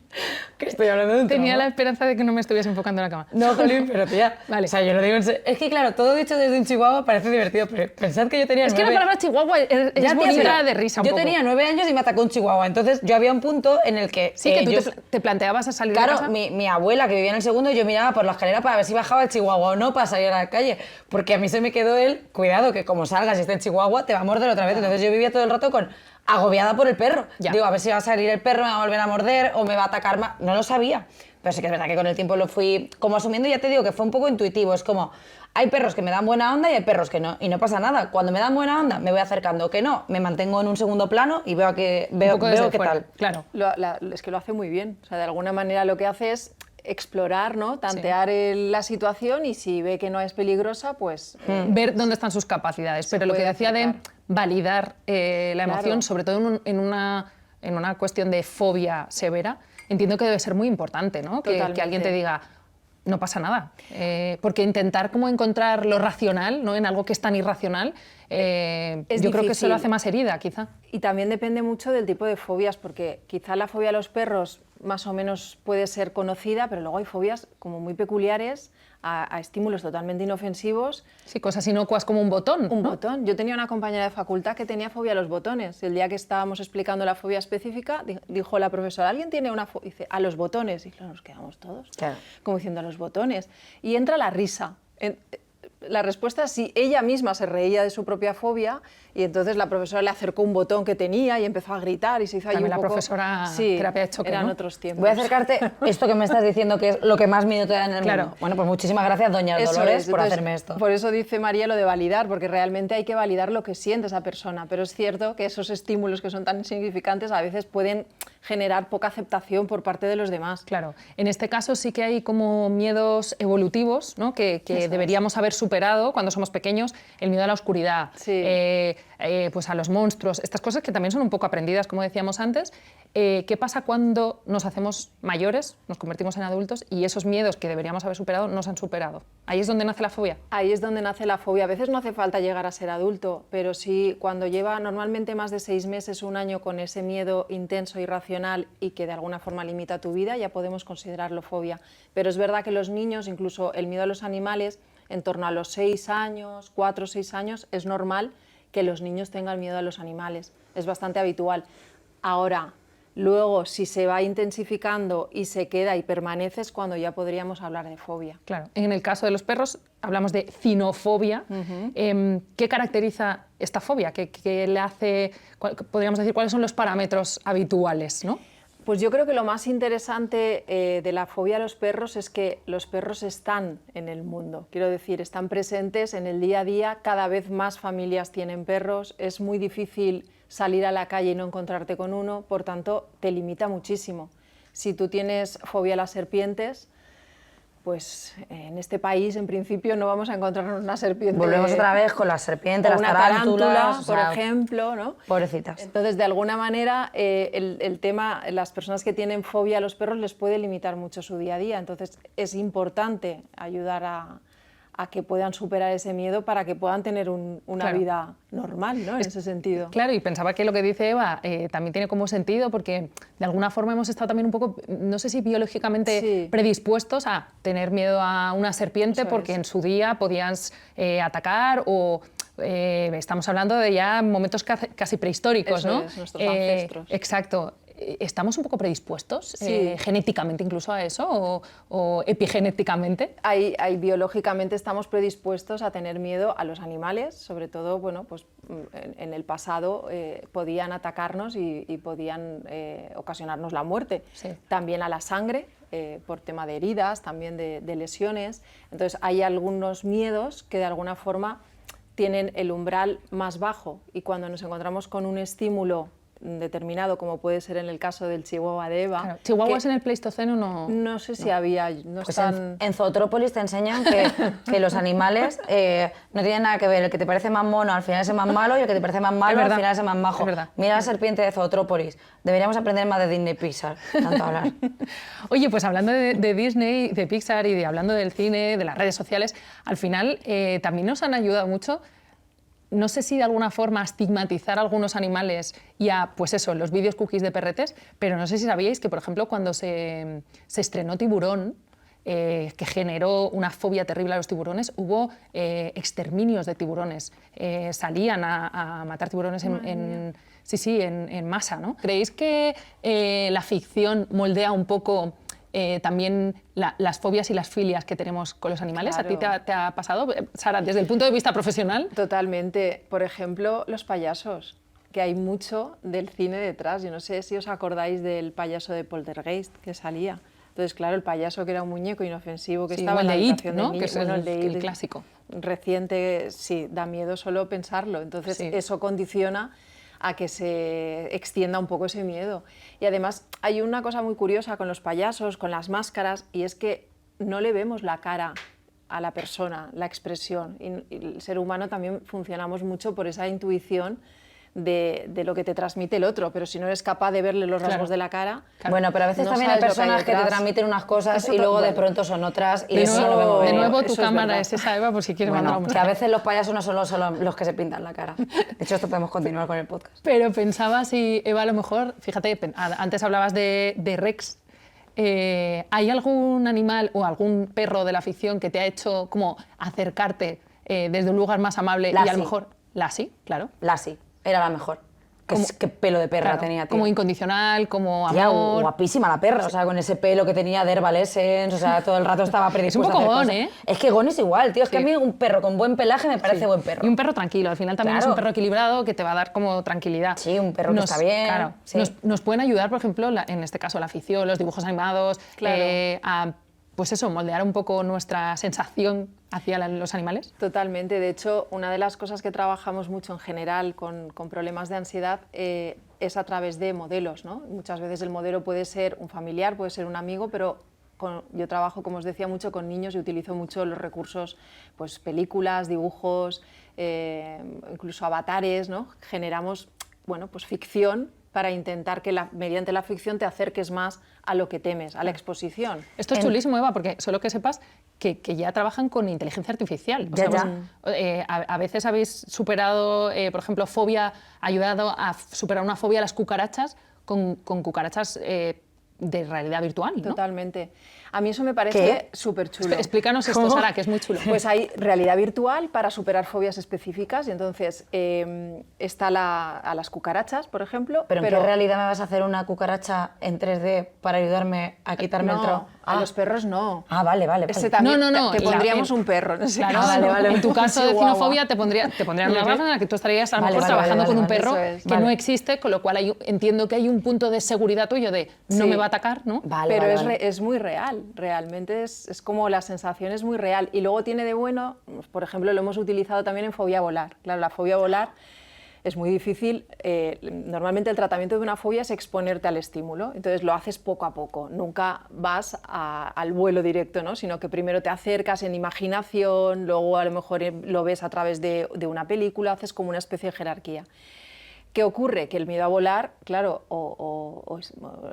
Que estoy hablando de un Tenía la trauma. esperanza de que no me estuviese enfocando en la cama. No, Jolín, pero tía, Vale. o sea, yo lo digo en serio. Es que claro, todo dicho desde un chihuahua parece divertido, pero pensad que yo tenía Es que la 9... palabra chihuahua es Ya, tía, bonita pero de risa un yo poco. tenía 9 años y me atacó un chihuahua, entonces yo había un punto en el que... Sí, que tú yo- te planteabas a salir de Claro, casa. mi abuela que vivía en el segundo, yo miraba por la escalera para ver si bajaba el chihuahua o no para salir a la calle, porque a mí se me quedó el cuidado que como salgas y esté el chihuahua te va a morder otra vez, entonces yo vivía todo el rato agobiada por el perro. Ya. Digo, a ver si va a salir el perro, me va a volver a morder o me va a atacar más. No lo sabía, pero sí que es verdad que con el tiempo lo fui como asumiendo y ya te digo que fue un poco intuitivo, es como... Hay perros que me dan buena onda y hay perros que no, y no pasa nada. Cuando me dan buena onda me voy acercando, que no, me mantengo en un segundo plano y veo Un poco desde veo qué fuera, tal. Claro. Es que lo hace muy bien. O sea, de alguna manera lo que hace es explorar, ¿no? Tantear la situación y si ve que no es peligrosa, pues... Ver dónde están sus capacidades. Pero lo que puede decía de acercar. validar la emoción, Claro. sobre todo en una cuestión de fobia severa, entiendo que debe ser muy importante, ¿no? Que alguien te Totalmente. diga, no pasa nada. Porque intentar como encontrar lo racional, ¿no? En algo que es tan irracional, Es yo creo que eso lo difícil. hace más herida, quizá. Y también depende mucho del tipo de fobias, porque quizá la fobia a los perros más o menos puede ser conocida, pero luego hay fobias como muy peculiares a estímulos totalmente inofensivos. Sí, cosas inocuas como un botón. Un ¿no? botón. Yo tenía una compañera de facultad que tenía fobia a los botones. El día que estábamos explicando la fobia específica, dijo la profesora, ¿alguien tiene una fobia? Dice, a los botones. Y claro, nos quedamos todos, Claro. como diciendo, a los botones. Y entra la risa. La respuesta es si ella misma se reía de su propia fobia y entonces la profesora le acercó un botón que tenía y empezó a gritar y se hizo ahí También un la poco... profesora Sí, terapia de choque, eran ¿no? otros tiempos. Voy a acercarte esto que me estás diciendo que es lo que más miedo te da en el Claro. mundo. Bueno, pues muchísimas gracias, doña Eso Dolores, es. por Entonces, hacerme esto. Por eso dice María lo de validar, porque realmente hay que validar lo que siente esa persona, pero es cierto que esos estímulos que son tan insignificantes a veces pueden generar poca aceptación por parte de los demás. Claro, en este caso sí que hay como miedos evolutivos, ¿no? que deberíamos haber superado cuando somos pequeños, el miedo a la oscuridad, Sí. pues a los monstruos, estas cosas que también son un poco aprendidas, como decíamos antes. ¿Qué pasa cuando nos hacemos mayores, nos convertimos en adultos y esos miedos que deberíamos haber superado no se han superado? ¿Ahí es donde nace la fobia? Ahí es donde nace la fobia. A veces no hace falta llegar a ser adulto, pero sí cuando lleva normalmente más de 6 meses, 1 año con ese miedo intenso, irracional y que de alguna forma limita tu vida, ya podemos considerarlo fobia. Pero es verdad que los niños, incluso el miedo a los animales, en torno a los 6 años, 4 o 6 años, es normal que los niños tengan miedo a los animales. Es bastante habitual. Ahora, luego, si se va intensificando y se queda y permanece, es cuando ya podríamos hablar de fobia. Claro. En el caso de los perros hablamos de cinofobia. ¿Qué caracteriza esta fobia? ¿Qué le hace, podríamos decir, cuáles son los parámetros habituales, ¿no? Pues yo creo que lo más interesante de la fobia a los perros es que los perros están en el mundo. Quiero decir, están presentes en el día a día, cada vez más familias tienen perros, es muy difícil salir a la calle y no encontrarte con uno, por tanto, te limita muchísimo. Si tú tienes fobia a las serpientes, pues en este país, en principio, no vamos a encontrarnos una serpiente. Volvemos otra vez con las serpientes, las una tarántulas, tarántula, o sea, por ejemplo, ¿no? Pobrecitas. Entonces, de alguna manera, el tema, las personas que tienen fobia a los perros les puede limitar mucho su día a día. Entonces, es importante ayudar a que puedan superar ese miedo para que puedan tener una Claro. vida normal, ¿no? En ese sentido. Claro, y pensaba que lo que dice Eva también tiene como sentido porque de alguna forma hemos estado también un poco, no sé si biológicamente Sí. predispuestos a tener miedo a una serpiente Eso porque es. en su día podías atacar o estamos hablando de ya momentos casi prehistóricos, Eso ¿no? es, nuestros ancestros. Exacto. ¿Estamos un poco predispuestos Sí. genéticamente incluso a eso o epigenéticamente? Biológicamente estamos predispuestos a tener miedo a los animales, sobre todo, bueno, pues en el pasado podían atacarnos y podían ocasionarnos la muerte. Sí. También a la sangre, por tema de heridas, también de lesiones. Entonces hay algunos miedos que de alguna forma tienen el umbral más bajo y cuando nos encontramos con un estímulo determinado, como puede ser en el caso del chihuahua de Eva. Claro. ¿Chihuahuas que en el Pleistoceno no? no sé si había, no Pues están... en Zootrópolis te enseñan que los animales no tienen nada que ver. El que te parece más mono al final es el más malo y el que te parece más malo al verdad, final es el más majo. es verdad. Mira la serpiente de Zootrópolis. Deberíamos aprender más de Disney Pixar, tanto hablar. Oye, pues hablando de Disney, de Pixar y hablando del cine, de las redes sociales, al final también nos han ayudado mucho, no sé si de alguna forma a estigmatizar a algunos animales y a, pues eso, los vídeos cookies de perretes, pero no sé si sabíais que, por ejemplo, cuando se estrenó Tiburón, que generó una fobia terrible a los tiburones, hubo exterminios de tiburones. Salían a matar tiburones en masa, ¿no? ¿Creéis que la ficción moldea un poco también las fobias y las filias que tenemos con los animales? Claro. ¿A ti te ha pasado, Sara, desde el punto de vista profesional? Totalmente. Por ejemplo, los payasos, que hay mucho del cine detrás. Yo no sé si os acordáis del payaso de Poltergeist que salía. Entonces, claro, el payaso que era un muñeco inofensivo que Sí, estaba o en el la de It, habitación del ¿no? niño. Que es Bueno, el el de It, clásico. Reciente, sí, da miedo solo pensarlo. Entonces, Sí. eso condiciona a que se extienda un poco ese miedo. Y además hay una cosa muy curiosa con los payasos, con las máscaras, y es que no le vemos la cara a la persona, la expresión. Y el ser humano también funcionamos mucho por esa intuición de lo que te transmite el otro, pero si no eres capaz de verle los rasgos Claro. de la cara... Claro. Bueno, pero a veces No también hay sabes lo que hay personas que te detrás. transmiten unas cosas Eso y luego de bueno. pronto son otras y De eso no lo nuevo, vemos de venir. nuevo tu Eso es cámara verdad. es esa, Eva, por si quieres mandar Bueno, un que a veces los payasos no solo los que se pintan la cara. De hecho, esto podemos continuar con el podcast. Pero pensaba si, Eva, a lo mejor, fíjate, antes hablabas de Rex. ¿Hay algún animal o algún perro de la ficción que te ha hecho como acercarte desde un lugar más amable y a Lassie. lo mejor... Lassie, claro. Lassie, era la mejor. Qué pelo de perra Claro, tenía, tío. como incondicional, como Tía, amor. guapísima la perra, o sea, con ese pelo que tenía de Herbal Essence, o sea, todo el rato estaba predispuesta poco a hacer Gon, cosas. ¿eh? Es que Gon es igual, tío, es que Sí. a mí un perro con buen pelaje me parece Sí. buen perro. Y un perro tranquilo, al final también es Claro. un perro equilibrado que te va a dar como tranquilidad. Sí, un perro que está bien, Claro, sí. nos pueden ayudar, por ejemplo, en este caso la afición, los dibujos animados, Claro. a pues eso, moldear un poco nuestra sensación hacia los animales. Totalmente. De hecho, una de las cosas que trabajamos mucho en general con problemas de ansiedad es a través de modelos, ¿no? Muchas veces el modelo puede ser un familiar, puede ser un amigo, pero yo trabajo, como os decía, mucho con niños y utilizo mucho los recursos, pues películas, dibujos, incluso avatares, ¿no? Generamos, bueno, pues ficción para intentar que mediante la ficción te acerques más a lo que temes, a la exposición. Esto es chulísimo, Eva, porque solo que sepas que ya trabajan con inteligencia artificial. A veces habéis superado, por ejemplo, ayudado a superar una fobia a las cucarachas con cucarachas de realidad virtual, ¿no? Totalmente. A mí eso me parece súper chulo. Explícanos esto, Sara, que es muy chulo. Pues hay realidad virtual para superar fobias específicas y entonces está a las cucarachas, por ejemplo. ¿Pero en qué realidad me vas a hacer una cucaracha en 3D para ayudarme a quitarme el trauma? A los perros no. Ah, vale. Ese también, no. te pondríamos un perro en ese Claro, caso. en tu caso de cinofobia te pondrían una raza en la que tú estarías a lo mejor trabajando con un perro que no existe, con lo cual entiendo que hay un punto de seguridad tuyo de no me va a atacar, ¿no? Pero es muy real, realmente es como la sensación es muy real. Y luego tiene de bueno, por ejemplo, lo hemos utilizado también en fobia a volar. Claro, la fobia a volar es muy difícil. Normalmente el tratamiento de una fobia es exponerte al estímulo, entonces lo haces poco a poco, nunca vas al vuelo directo, ¿no? Sino que primero te acercas en imaginación, luego a lo mejor lo ves a través de una película, haces como una especie de jerarquía. ¿Qué ocurre? Que el miedo a volar, claro, o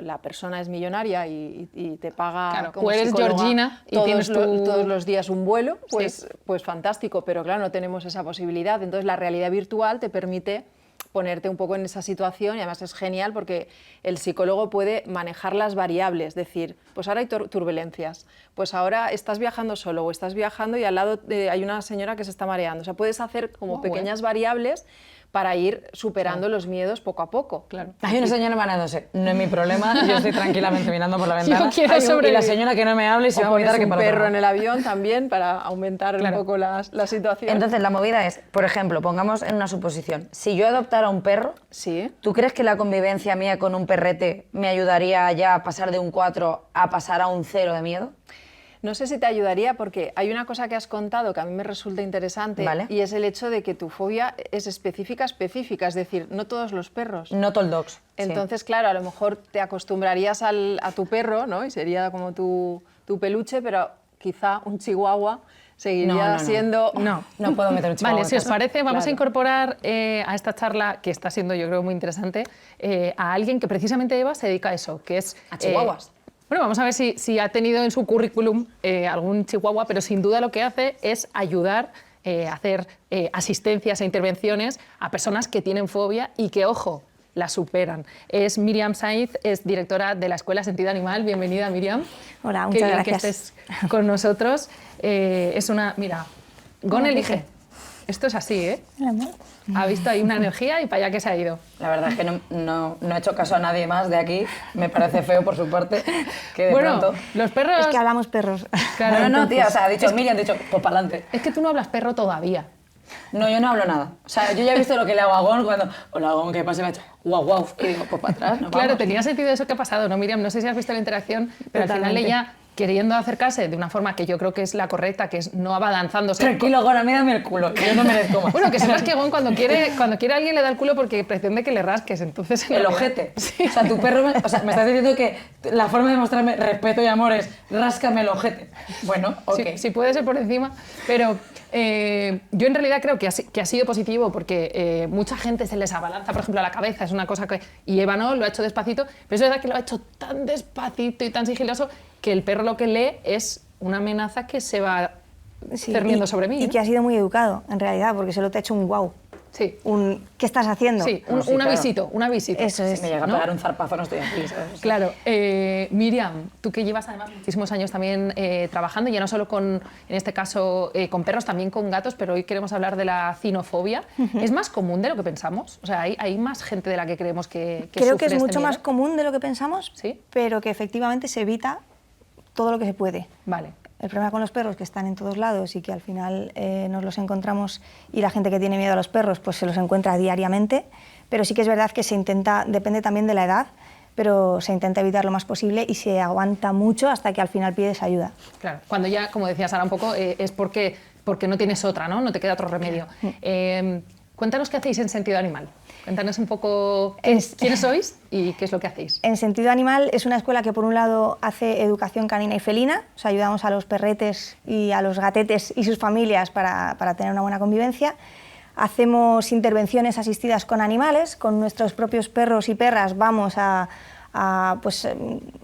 la persona es millonaria y te paga, claro, como o eres psicóloga, Georgina y tienes todos los días un vuelo, pues, sí. pues fantástico, pero claro, no tenemos esa posibilidad. Entonces la realidad virtual te permite ponerte un poco en esa situación y además es genial porque el psicólogo puede manejar las variables, decir, pues ahora hay turbulencias, pues ahora estás viajando solo o estás viajando y al lado hay una señora que se está mareando. O sea, puedes hacer como pequeñas variables para ir superando los miedos poco a poco. Claro. Hay una señora mareándose, no es mi problema, yo estoy tranquilamente mirando por la ventana. Yo quiero sobrevivir. Y la señora que no me hable y se va a vomitar que un para perro en el avión también para aumentar un poco la situación. Entonces la movida es, por ejemplo, pongamos en una suposición, si yo adoptara un perro, sí. ¿tú crees que la convivencia mía con un perrete me ayudaría ya a pasar de un 4 a pasar a un 0 de miedo? No sé si te ayudaría porque hay una cosa que has contado que a mí me resulta interesante y es el hecho de que tu fobia es específica, es decir, no todos los perros. Not all dogs. Entonces, claro, a lo mejor te acostumbrarías a tu perro, ¿no? Y sería como tu peluche, pero quizá un chihuahua seguiría siendo... No puedo meter un chihuahua. Vale, si os parece, vamos a incorporar a esta charla, que está siendo yo creo muy interesante, a alguien que precisamente, Eva, se dedica a eso, que es... A chihuahuas. Bueno, vamos a ver si ha tenido en su currículum algún chihuahua, pero sin duda lo que hace es ayudar a hacer asistencias e intervenciones a personas que tienen fobia y que, ojo, la superan. Es Míriam Sainz, es directora de la Escuela Sentido Animal. Bienvenida, Míriam. Hola, muchas gracias. Que estés con nosotros. Es una... Mira, Gon elige. Esto es así, ¿eh? Ha visto ahí una energía y para allá que se ha ido. La verdad es que no he hecho caso a nadie más de aquí. Me parece feo por su parte que de bueno, pronto... los perros... Es que hablamos perros. Claro, no, tía, o sea, ha dicho Miriam, ha dicho, pues para adelante. Es que tú no hablas perro todavía. No, yo no hablo nada. O sea, yo ya he visto lo que le hago a Gon cuando... Hola, Gon, ¿qué pasa? Me ha hecho guau. Y digo, pues para atrás, Claro, tenía sentido eso que ha pasado, ¿no, Miriam? No sé si has visto la interacción, pero al final ella... queriendo acercarse de una forma que yo creo que es la correcta, que es no abalanzándose. Tranquilo, Gon, a mí dame el culo, yo no merezco más. Bueno, que sepas que Gon cuando quiere a alguien le da el culo porque pretende que le rasques, entonces... El ojete. Sí. O sea, tu perro... me estás diciendo que la forma de mostrarme respeto y amor es ráscame el ojete. Bueno, ok. Sí, puede ser por encima, pero yo en realidad creo que ha sido positivo porque mucha gente se les abalanza, por ejemplo, a la cabeza, es una cosa que... Y Eva no, lo ha hecho despacito, pero es verdad que lo ha hecho tan despacito y tan sigiloso que el perro lo que lee es una amenaza que se va cerniendo sobre mí. Y que ha sido muy educado, en realidad, porque solo te ha hecho un guau. Sí. ¿Qué estás haciendo? Sí, No, un claro. avisito. Eso es. Si me llega a ¿no? pegar un zarpazo, no estoy aquí, ¿sabes? Claro. Miriam, tú que llevas además muchísimos años también trabajando, ya no solo en este caso con perros, también con gatos, pero hoy queremos hablar de la cinofobia. ¿Es más común de lo que pensamos? O sea, ¿hay más gente de la que creemos que Creo que es sufre mucho este miedo? más común de lo que pensamos, ¿Sí? pero que efectivamente se evita todo lo que se puede. Vale. El problema con los perros, que están en todos lados y que al final nos los encontramos, y la gente que tiene miedo a los perros pues se los encuentra diariamente, pero sí que es verdad que se intenta, depende también de la edad, pero se intenta evitar lo más posible y se aguanta mucho hasta que al final pides ayuda. Claro, cuando ya, como decía Sara un poco, es porque no tienes otra, ¿no? No te queda otro remedio. Cuéntanos qué hacéis en Sentido Animal. Cuéntanos un poco quiénes sois y qué es lo que hacéis. En Sentido Animal es una escuela que por un lado hace educación canina y felina, o sea, ayudamos a los perretes y a los gatetes y sus familias para tener una buena convivencia. Hacemos intervenciones asistidas con animales, con nuestros propios perros y perras vamos a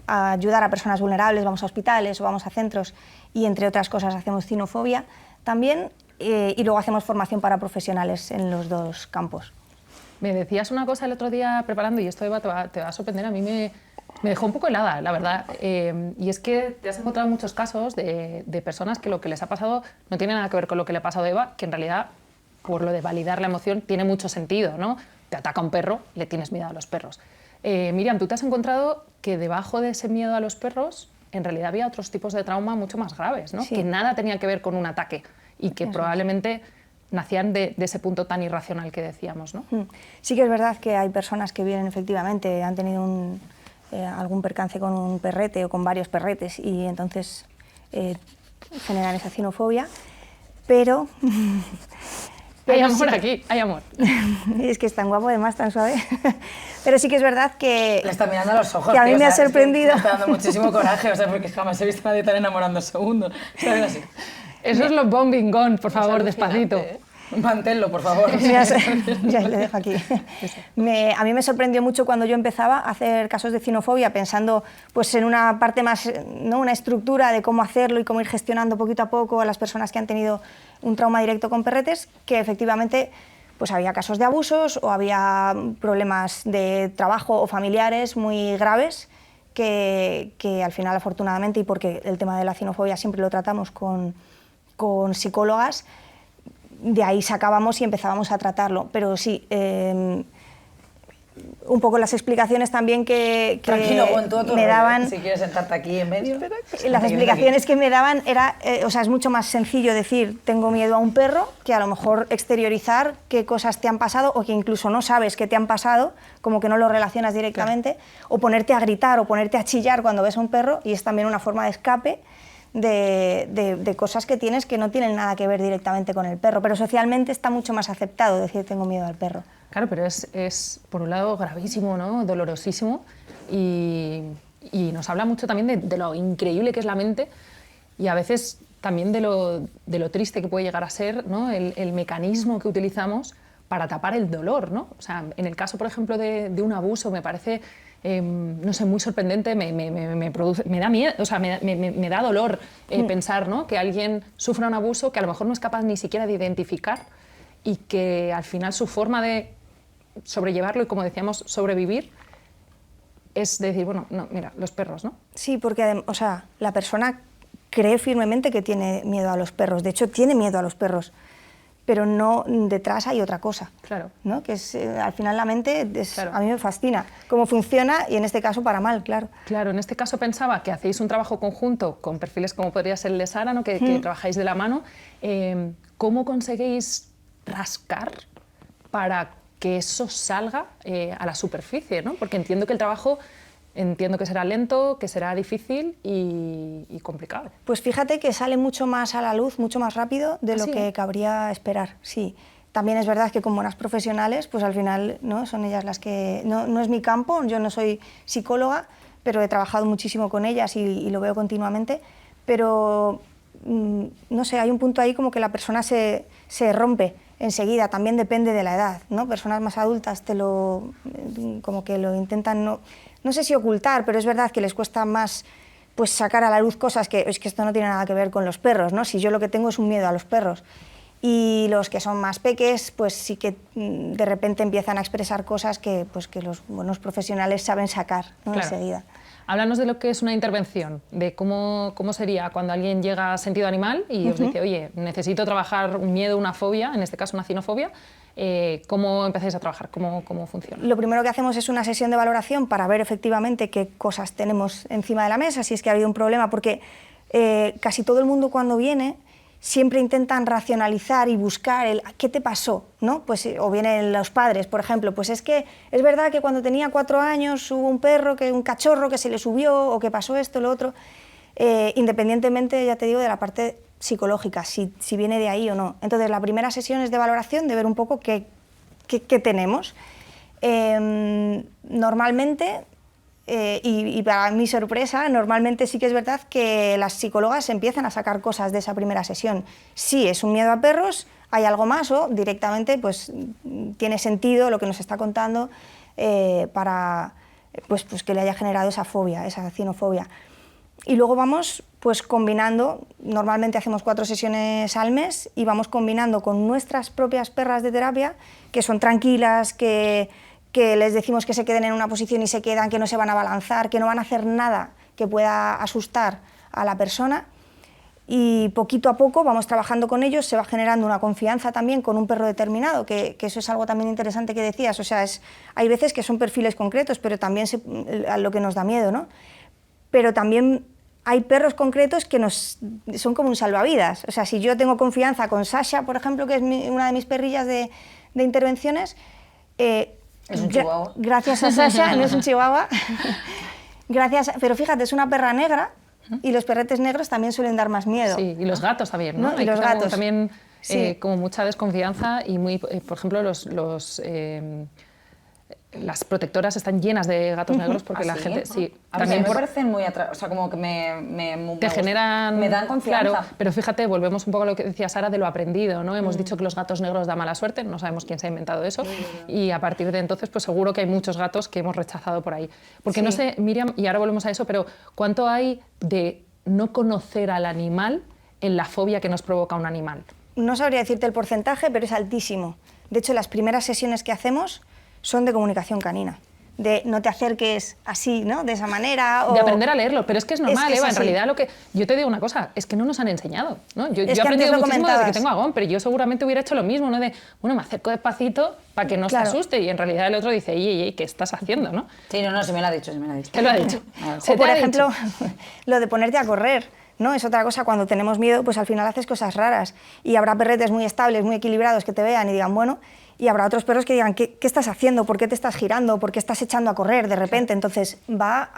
ayudar a personas vulnerables, vamos a hospitales o vamos a centros y entre otras cosas hacemos cinofobia también y luego hacemos formación para profesionales en los dos campos. Me decías una cosa el otro día preparando y esto, Eva, te va a sorprender, a mí me dejó un poco helada, la verdad, y es que te has encontrado muchos casos de personas que lo que les ha pasado no tiene nada que ver con lo que le ha pasado a Eva, que en realidad, por lo de validar la emoción, tiene mucho sentido, ¿no? Te ataca un perro, le tienes miedo a los perros. Miriam, tú te has encontrado que debajo de ese miedo a los perros en realidad había otros tipos de trauma mucho más graves, ¿no? Sí. Que nada tenía que ver con un ataque y que probablemente nacían de ese punto tan irracional que decíamos, ¿no? Sí que es verdad que hay personas que vienen efectivamente, han tenido algún percance con un perrete o con varios perretes y entonces generan esa cinofobia, pero... Hay amor aquí, hay amor. Es que es tan guapo, además, tan suave. Pero sí que es verdad que... Le está mirando a los ojos. Que a mí tío, me ha es que sorprendido. me está dando muchísimo coraje, o sea, porque jamás he visto a nadie tan enamorado en 2 segundos. Está bien así. Eso es los bombing gone, por favor, despacito. Manténlo, por favor. Ya le dejo aquí. A mí me sorprendió mucho cuando yo empezaba a hacer casos de cinofobia, pensando pues, en una parte más, ¿no? Una estructura de cómo hacerlo y cómo ir gestionando poquito a poco a las personas que han tenido un trauma directo con perretes, que efectivamente pues, había casos de abusos o había problemas de trabajo o familiares muy graves que al final, afortunadamente, y porque el tema de la cinofobia siempre lo tratamos con psicólogas, de ahí sacábamos y empezábamos a tratarlo. Pero sí, un poco las explicaciones también que Tranquilo, pon tú a tu me rollo, daban... si quieres sentarte aquí en medio. Las explicaciones que me daban era, o sea, es mucho más sencillo decir tengo miedo a un perro que a lo mejor exteriorizar qué cosas te han pasado o que incluso no sabes qué te han pasado, como que no lo relacionas directamente, o ponerte a gritar o ponerte a chillar cuando ves a un perro y es también una forma de escape de cosas que tienes que no tienen nada que ver directamente con el perro, pero socialmente está mucho más aceptado decir tengo miedo al perro. Claro, pero es por un lado gravísimo, ¿no? Dolorosísimo y nos habla mucho también de lo increíble que es la mente y a veces también de lo triste que puede llegar a ser, ¿no? el mecanismo que utilizamos para tapar el dolor, ¿no? O sea, en el caso, por ejemplo, de un abuso me parece... no sé, muy sorprendente, me da miedo, o sea, me da dolor pensar, ¿no? Que alguien sufra un abuso que a lo mejor no es capaz ni siquiera de identificar y que al final su forma de sobrellevarlo y, como decíamos, sobrevivir es decir, bueno, no, mira, los perros, ¿no? Sí, porque o sea, la persona cree firmemente que tiene miedo a los perros, de hecho tiene miedo a los perros, pero no, detrás hay otra cosa, Claro. ¿no? Que es, al final la mente, Claro. a mí me fascina cómo funciona y en este caso para mal, claro. Claro, en este caso pensaba que hacéis un trabajo conjunto con perfiles como podría ser el de Sara, ¿no? que trabajáis de la mano. ¿Cómo conseguís rascar para que eso salga a la superficie, ¿no? Porque entiendo que el trabajo será lento, que será difícil y complicado. Pues fíjate que sale mucho más a la luz, mucho más rápido de lo sí? que cabría esperar, sí. También es verdad que con buenas profesionales, pues al final, ¿no? Son ellas las que... No es mi campo, yo no soy psicóloga, pero he trabajado muchísimo con ellas y lo veo continuamente, pero no sé, hay un punto ahí como que la persona se rompe enseguida, también depende de la edad, ¿no? Personas más adultas como que lo intentan, no sé si ocultar, pero es verdad que les cuesta más pues sacar a la luz cosas que es que esto no tiene nada que ver con los perros, ¿no? Si yo lo que tengo es un miedo a los perros. Y los que son más peques, pues sí que de repente empiezan a expresar cosas que los buenos profesionales saben sacar, ¿no? Claro. Enseguida. Háblanos de lo que es una intervención, de cómo sería cuando alguien llega a Sentido Animal y os dice, oye, necesito trabajar un miedo, una fobia, en este caso una cinofobia. ¿Cómo empezáis a trabajar? ¿Cómo funciona? Lo primero que hacemos es una sesión de valoración para ver efectivamente qué cosas tenemos encima de la mesa, si es que ha habido un problema, porque casi todo el mundo cuando viene siempre intentan racionalizar y buscar ¿qué te pasó?, ¿no? Pues, o vienen los padres, por ejemplo, pues es que es verdad que cuando tenía 4 años hubo un cachorro que se le subió o que pasó esto, lo otro, independientemente, ya te digo, de la parte psicológica, si viene de ahí o no. Entonces, la primera sesión es de valoración, de ver un poco qué ¿qué tenemos? Normalmente, y para mi sorpresa, normalmente sí que es verdad que las psicólogas empiezan a sacar cosas de esa primera sesión. Si es un miedo a perros, hay algo más o directamente pues, tiene sentido lo que nos está contando para pues que le haya generado esa fobia, esa cinofobia. Y luego vamos pues combinando, normalmente hacemos 4 sesiones al mes y vamos combinando con nuestras propias perras de terapia, que son tranquilas, que les decimos que se queden en una posición y se quedan, que no se van a abalanzar, que no van a hacer nada que pueda asustar a la persona. Y poquito a poco vamos trabajando con ellos, se va generando una confianza también con un perro determinado, que eso es algo también interesante que decías, o sea, hay veces que son perfiles concretos, pero también a lo que nos da miedo, ¿no? Pero también hay perros concretos que son como un salvavidas, o sea, si yo tengo confianza con Sasha, por ejemplo, que es una de mis perrillas de intervenciones, es un chihuahua. Gracias a Sasha, no es un chihuahua, pero fíjate, es una perra negra, y los perretes negros también suelen dar más miedo. Sí, y los gatos también, ¿no? Y los gatos. También sí. como mucha desconfianza y muy, por ejemplo, las protectoras están llenas de gatos negros porque la gente... Sí, también me parecen muy o sea, como que te generan... Me dan confianza. Claro, pero fíjate, volvemos un poco a lo que decía Sara de lo aprendido, ¿no? Hemos dicho que los gatos negros dan mala suerte, no sabemos quién se ha inventado eso, y a partir de entonces, pues seguro que hay muchos gatos que hemos rechazado por ahí. Porque sí. no sé, Miriam, y ahora volvemos a eso, pero ¿cuánto hay de no conocer al animal en la fobia que nos provoca un animal? No sabría decirte el porcentaje, pero es altísimo. De hecho, las primeras sesiones que hacemos son de comunicación canina, de no te acerques así, ¿no? De esa manera. De aprender a leerlo, pero es que es normal, Eva, en así. realidad yo te digo una cosa, es que no nos han enseñado, ¿no? Yo he que aprendido antes lo muchísimo desde que comentabas. tengo Agón, pero yo seguramente hubiera hecho lo mismo, ¿no? De, bueno, me acerco despacito para que no Claro. se asuste, y en realidad el otro dice, ey, ¿qué estás haciendo, no? Sí, no, se me lo ha dicho, se me lo ha dicho. Te lo ha dicho. Se O te por ha ejemplo, dicho. lo de ponerte a correr, ¿no? Es otra cosa, cuando tenemos miedo, pues al final haces cosas raras y habrá perretes muy estables, muy equilibrados que te vean y digan, bueno, y habrá otros perros que digan, ¿qué estás haciendo? ¿Por qué te estás girando? ¿Por qué estás echando a correr de repente? Entonces va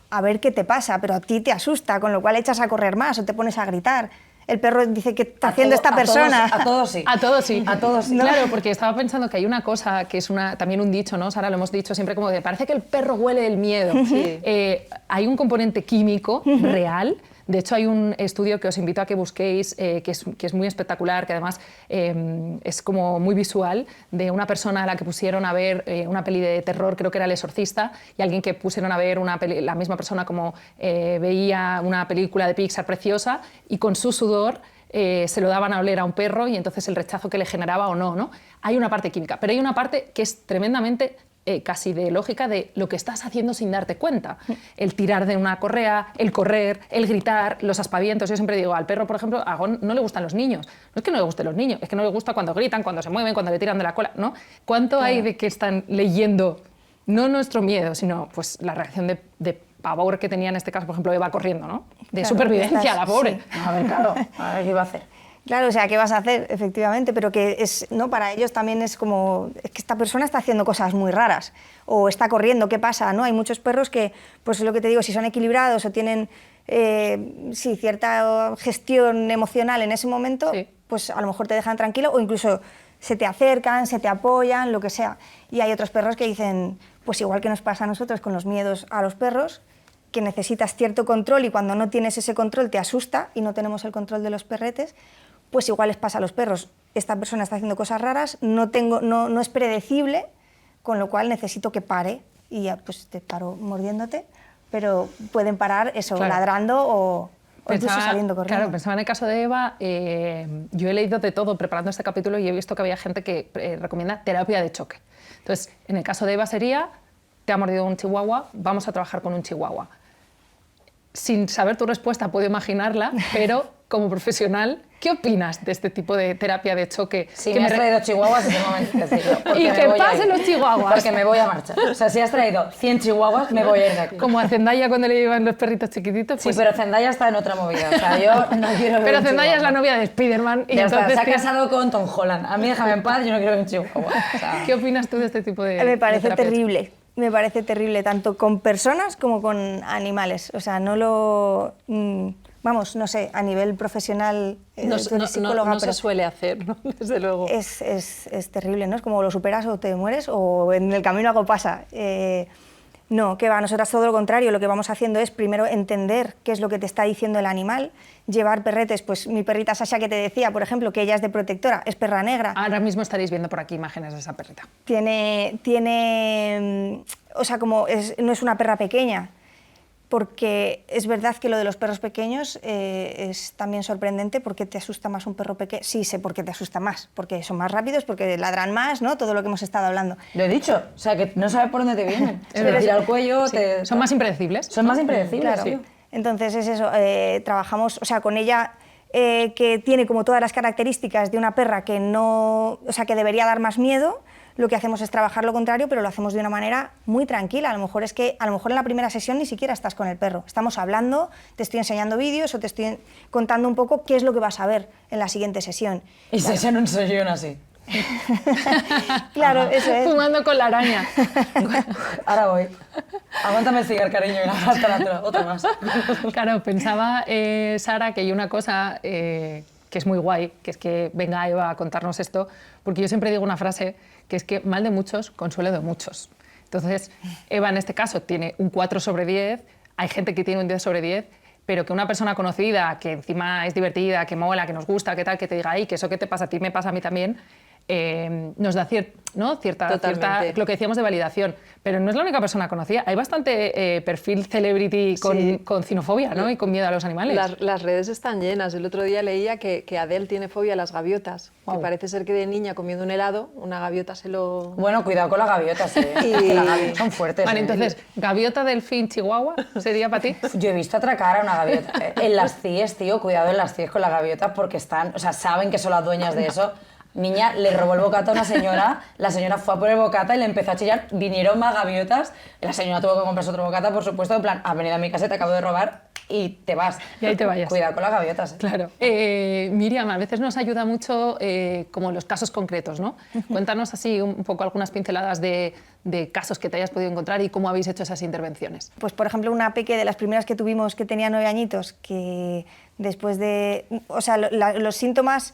a ver qué te pasa, pero a ti te asusta, con lo cual echas a correr más o te pones a gritar. El perro dice, ¿qué está haciendo esta persona? A todos sí. A todos sí. A todos sí. Claro, porque estaba pensando que hay una cosa que es también un dicho, ¿no? Sara, lo hemos dicho siempre como de, parece que el perro huele el miedo. Sí. Hay un componente químico real. De hecho, hay un estudio que os invito a que busquéis, que es muy espectacular, que además es como muy visual, de una persona a la que pusieron a ver una peli de terror, creo que era El Exorcista, y alguien que pusieron a ver la misma persona como veía una película de Pixar preciosa, y con su sudor se lo daban a oler a un perro, y entonces el rechazo que le generaba o no, ¿no? Hay una parte química, pero hay una parte que es tremendamente casi de lógica de lo que estás haciendo sin darte cuenta. El tirar de una correa, el correr, el gritar, los aspavientos. Yo siempre digo, al perro, por ejemplo, a Agón no le gustan los niños. No es que no le gusten los niños, es que no le gusta cuando gritan, cuando se mueven, cuando le tiran de la cola, ¿no? ¿Cuánto hay de que están leyendo, no nuestro miedo, sino pues la reacción de pavor que tenía en este caso, por ejemplo, Eva corriendo, ¿no? De Claro, supervivencia, la pobre. sí. A ver, claro, a ver qué iba a hacer. Claro, o sea, ¿qué vas a hacer? Efectivamente, pero que es, ¿no? Para ellos también es como, es que esta persona está haciendo cosas muy raras, o está corriendo, ¿qué pasa? ¿No? Hay muchos perros que, pues es lo que te digo, si son equilibrados o tienen cierta gestión emocional en ese momento, Sí. pues a lo mejor te dejan tranquilo, o incluso se te acercan, se te apoyan, lo que sea. Y hay otros perros que dicen, pues igual que nos pasa a nosotros con los miedos a los perros, que necesitas cierto control y cuando no tienes ese control te asusta y no tenemos el control de los perretes, pues igual les pasa a los perros. Esta persona está haciendo cosas raras, no es predecible, con lo cual necesito que pare y ya pues te paro mordiéndote, pero pueden parar eso, Claro. ladrando o incluso saliendo corriendo. Claro, pensaba en el caso de Eva, yo he leído de todo preparando este capítulo y he visto que había gente que recomienda terapia de choque. Entonces, en el caso de Eva sería, te ha mordido un chihuahua, vamos a trabajar con un chihuahua. Sin saber tu respuesta puedo imaginarla, pero como profesional, ¿qué opinas de este tipo de terapia de choque? Si Que me has re- traído chihuahuas, es el momento de decirlo. porque Y me que voy a pasen ir. los chihuahuas. Porque me voy a marchar. O sea, si has traído 100 chihuahuas, me voy a ir de aquí. Como a Zendaya cuando le llevan los perritos chiquititos. Sí, Pues, pero Zendaya está en otra movida. O sea, yo no quiero ver pero un Zendaya es la chihuahua. novia de Spider-Man. Y Ya está, entonces se ha casado con Tom Holland. A mí déjame en paz, yo no quiero ver un chihuahua. O sea, ¿Qué opinas tú de este tipo de Me parece terapia de choque? terrible. Me parece terrible, tanto con personas como con animales. O sea, no vamos, no sé, a nivel profesional, tú eres psicóloga, no pero se suele hacer, ¿no? Desde luego. es terrible, ¿no? Es como lo superas o te mueres o en el camino algo pasa. No, que va, nosotras todo lo contrario, lo que vamos haciendo es primero entender qué es lo que te está diciendo el animal, llevar perretes, pues mi perrita Sasha que te decía, por ejemplo, que ella es de protectora, es perra negra. Ahora mismo estaréis viendo por aquí imágenes de esa perrita. O sea, como no es una perra pequeña, porque es verdad que lo de los perros pequeños es también sorprendente. ¿Por qué te asusta más un perro pequeño? Sí, sé por qué te asusta más, porque son más rápidos, porque ladran más, ¿no? Todo lo que hemos estado hablando. Lo he dicho, o sea, que no sabes por dónde te vienen. Se te tira al cuello, Sí. Son más impredecibles. Son más impredecibles, Claro. sí. Entonces es eso, trabajamos, o sea, con ella que tiene como todas las características de una perra que no, o sea, que debería dar más miedo. Lo que hacemos es trabajar lo contrario, pero lo hacemos de una manera muy tranquila. A lo mejor en la primera sesión ni siquiera estás con el perro. Estamos hablando, te estoy enseñando vídeos o te estoy contando un poco qué es lo que vas a ver en la siguiente sesión. Y se echan un sillón así. Claro, eso es. Fumando con la araña. Ahora voy. Aguántame el cigarro, cariño, y la otra más. Claro, pensaba, Sara, que hay una cosa que es muy guay, que es que venga Eva a contarnos esto, porque yo siempre digo una frase, que es que mal de muchos, consuelo de muchos. Entonces, Eva en este caso tiene un 4/10, hay gente que tiene un 10/10, pero que una persona conocida, que encima es divertida, que mola, que nos gusta, que tal, que te diga, ay, que eso que te pasa a ti me pasa a mí también, nos da cierta, lo que decíamos de validación. Pero no es la única persona conocida. Hay bastante perfil celebrity con cinofobia, ¿no? Y con miedo a los animales. Las redes están llenas. El otro día leía que Adele tiene fobia a las gaviotas. Wow. Que parece ser que de niña comiendo un helado, una gaviota se lo... Bueno, cuidado con las gaviotas, ¿eh? Que las gaviotas son fuertes. Vale, ¿eh? entonces, gaviota, delfín, chihuahua, ¿sería para ti? Yo he visto atracar a una gaviota. En las CIES, tío, cuidado en las CIES con las gaviotas porque están, o sea, saben que son las dueñas de eso. Niña, le robó el bocata a una señora, la señora fue a por el bocata y le empezó a chillar, vinieron más gaviotas, la señora tuvo que comprarse otro bocata, por supuesto, en plan, has venido a mi casa, te acabo de robar y te vas. Y ahí te vayas. Cuidado con las gaviotas. ¿eh? Claro. Miriam, a veces nos ayuda mucho como los casos concretos, ¿no? Cuéntanos así un poco algunas pinceladas de casos que te hayas podido encontrar y cómo habéis hecho esas intervenciones. Pues, por ejemplo, una peque de las primeras que tuvimos que tenía 9 añitos, que después de... O sea, los síntomas...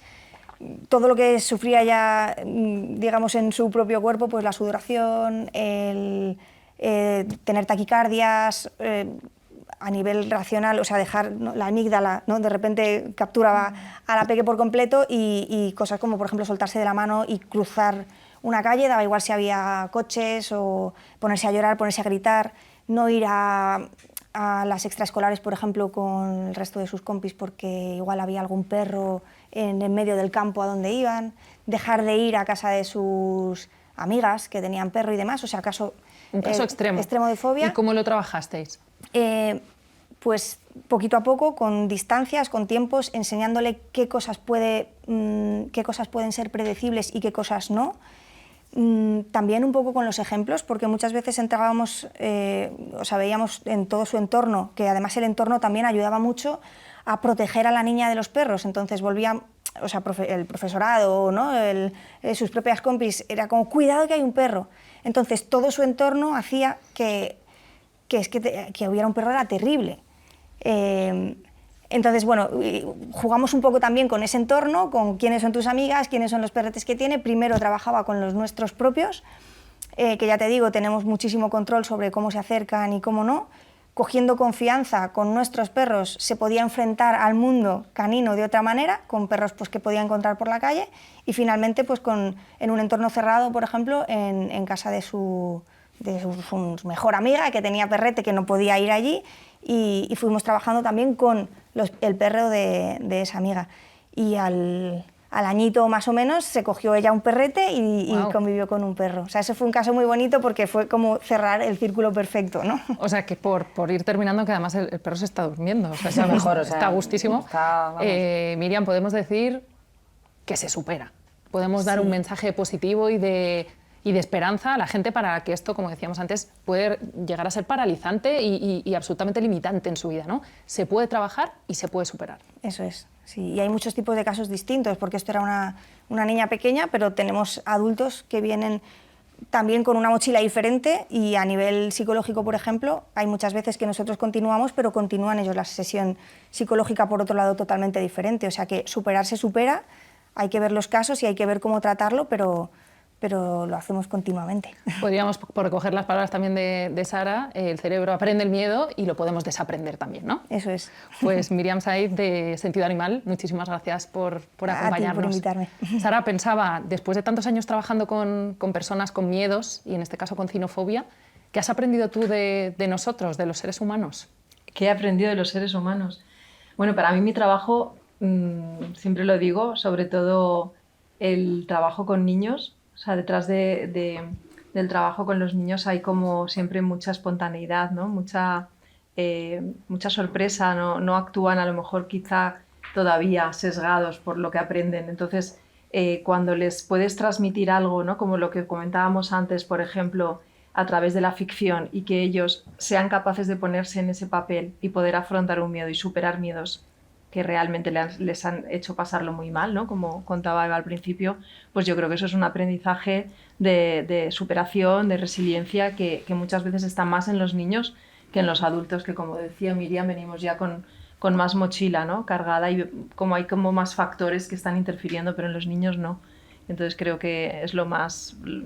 Todo lo que sufría ya, digamos, en su propio cuerpo, pues la sudoración, el tener taquicardias, a nivel racional, o sea, dejar, ¿no?, la amígdala, ¿no?, de repente capturaba a la peque por completo y cosas como, por ejemplo, soltarse de la mano y cruzar una calle, daba igual si había coches o ponerse a llorar, ponerse a gritar, no ir a las extraescolares, por ejemplo, con el resto de sus compis porque igual había algún perro en medio del campo a donde iban, dejar de ir a casa de sus amigas que tenían perro y demás, o sea, un caso extremo. Extremo de fobia. ¿Y cómo lo trabajasteis? Pues poquito a poco, con distancias, con tiempos, enseñándole qué cosas pueden ser predecibles y qué cosas no. También un poco con los ejemplos, porque muchas veces entrábamos, o sea, veíamos en todo su entorno, que además el entorno también ayudaba mucho a proteger a la niña de los perros, entonces volvían, o sea, el profesorado, ¿no?, sus propias compis, era como, cuidado que hay un perro. Entonces todo su entorno hacía que hubiera un perro era terrible. Entonces, bueno, jugamos un poco también con ese entorno, con quiénes son tus amigas, quiénes son los perretes que tiene. Primero trabajaba con los nuestros propios, que ya te digo, tenemos muchísimo control sobre cómo se acercan y cómo no. Cogiendo confianza con nuestros perros se podía enfrentar al mundo canino de otra manera, con perros pues, que podía encontrar por la calle, y finalmente pues, en un entorno cerrado, por ejemplo, en casa de su mejor amiga, que tenía perrete, que no podía ir allí, y fuimos trabajando también con el perro de esa amiga. Y al añito más o menos se cogió ella un perrete y Wow. convivió con un perro. O sea, ese fue un caso muy bonito porque fue como cerrar el círculo perfecto, ¿no? O sea, que por ir terminando, que además el perro se está durmiendo. O sea, está mejor, o sea, está gustísimo. está, vamos. Miriam, podemos decir que se supera. Podemos dar un mensaje positivo y de esperanza a la gente para que esto, como decíamos antes, puede llegar a ser paralizante y absolutamente limitante en su vida, ¿no? Se puede trabajar y se puede superar. Eso es, sí. Y hay muchos tipos de casos distintos, porque esto era una niña pequeña, pero tenemos adultos que vienen también con una mochila diferente, y a nivel psicológico, por ejemplo, hay muchas veces que nosotros continuamos, pero continúan ellos la sesión psicológica por otro lado totalmente diferente. O sea que superar se supera, hay que ver los casos y hay que ver cómo tratarlo, pero lo hacemos continuamente. Podríamos, por recoger las palabras también de Sara, el cerebro aprende el miedo y lo podemos desaprender también, ¿no? Eso es. Pues Miriam Said, de Sentido Animal, muchísimas gracias por acompañarnos. A ti por invitarme. Sara, pensaba, después de tantos años trabajando con personas con miedos, y en este caso con cinofobia, ¿qué has aprendido tú de nosotros, de los seres humanos? ¿Qué he aprendido de los seres humanos? Bueno, para mí mi trabajo, siempre lo digo, sobre todo el trabajo con niños. O sea, detrás del trabajo con los niños hay como siempre mucha espontaneidad, ¿no? Mucha sorpresa, no actúan a lo mejor quizá todavía sesgados por lo que aprenden. Entonces, cuando les puedes transmitir algo, ¿no? Como lo que comentábamos antes, por ejemplo, a través de la ficción, y que ellos sean capaces de ponerse en ese papel y poder afrontar un miedo y superar miedos que realmente les han hecho pasarlo muy mal, ¿no? Como contaba Eva al principio, pues yo creo que eso es un aprendizaje de superación, de resiliencia, que muchas veces está más en los niños que en los adultos, que, como decía Miriam, venimos ya con más mochila, ¿no? Cargada, y como hay como más factores que están interfiriendo, pero en los niños no. Entonces creo que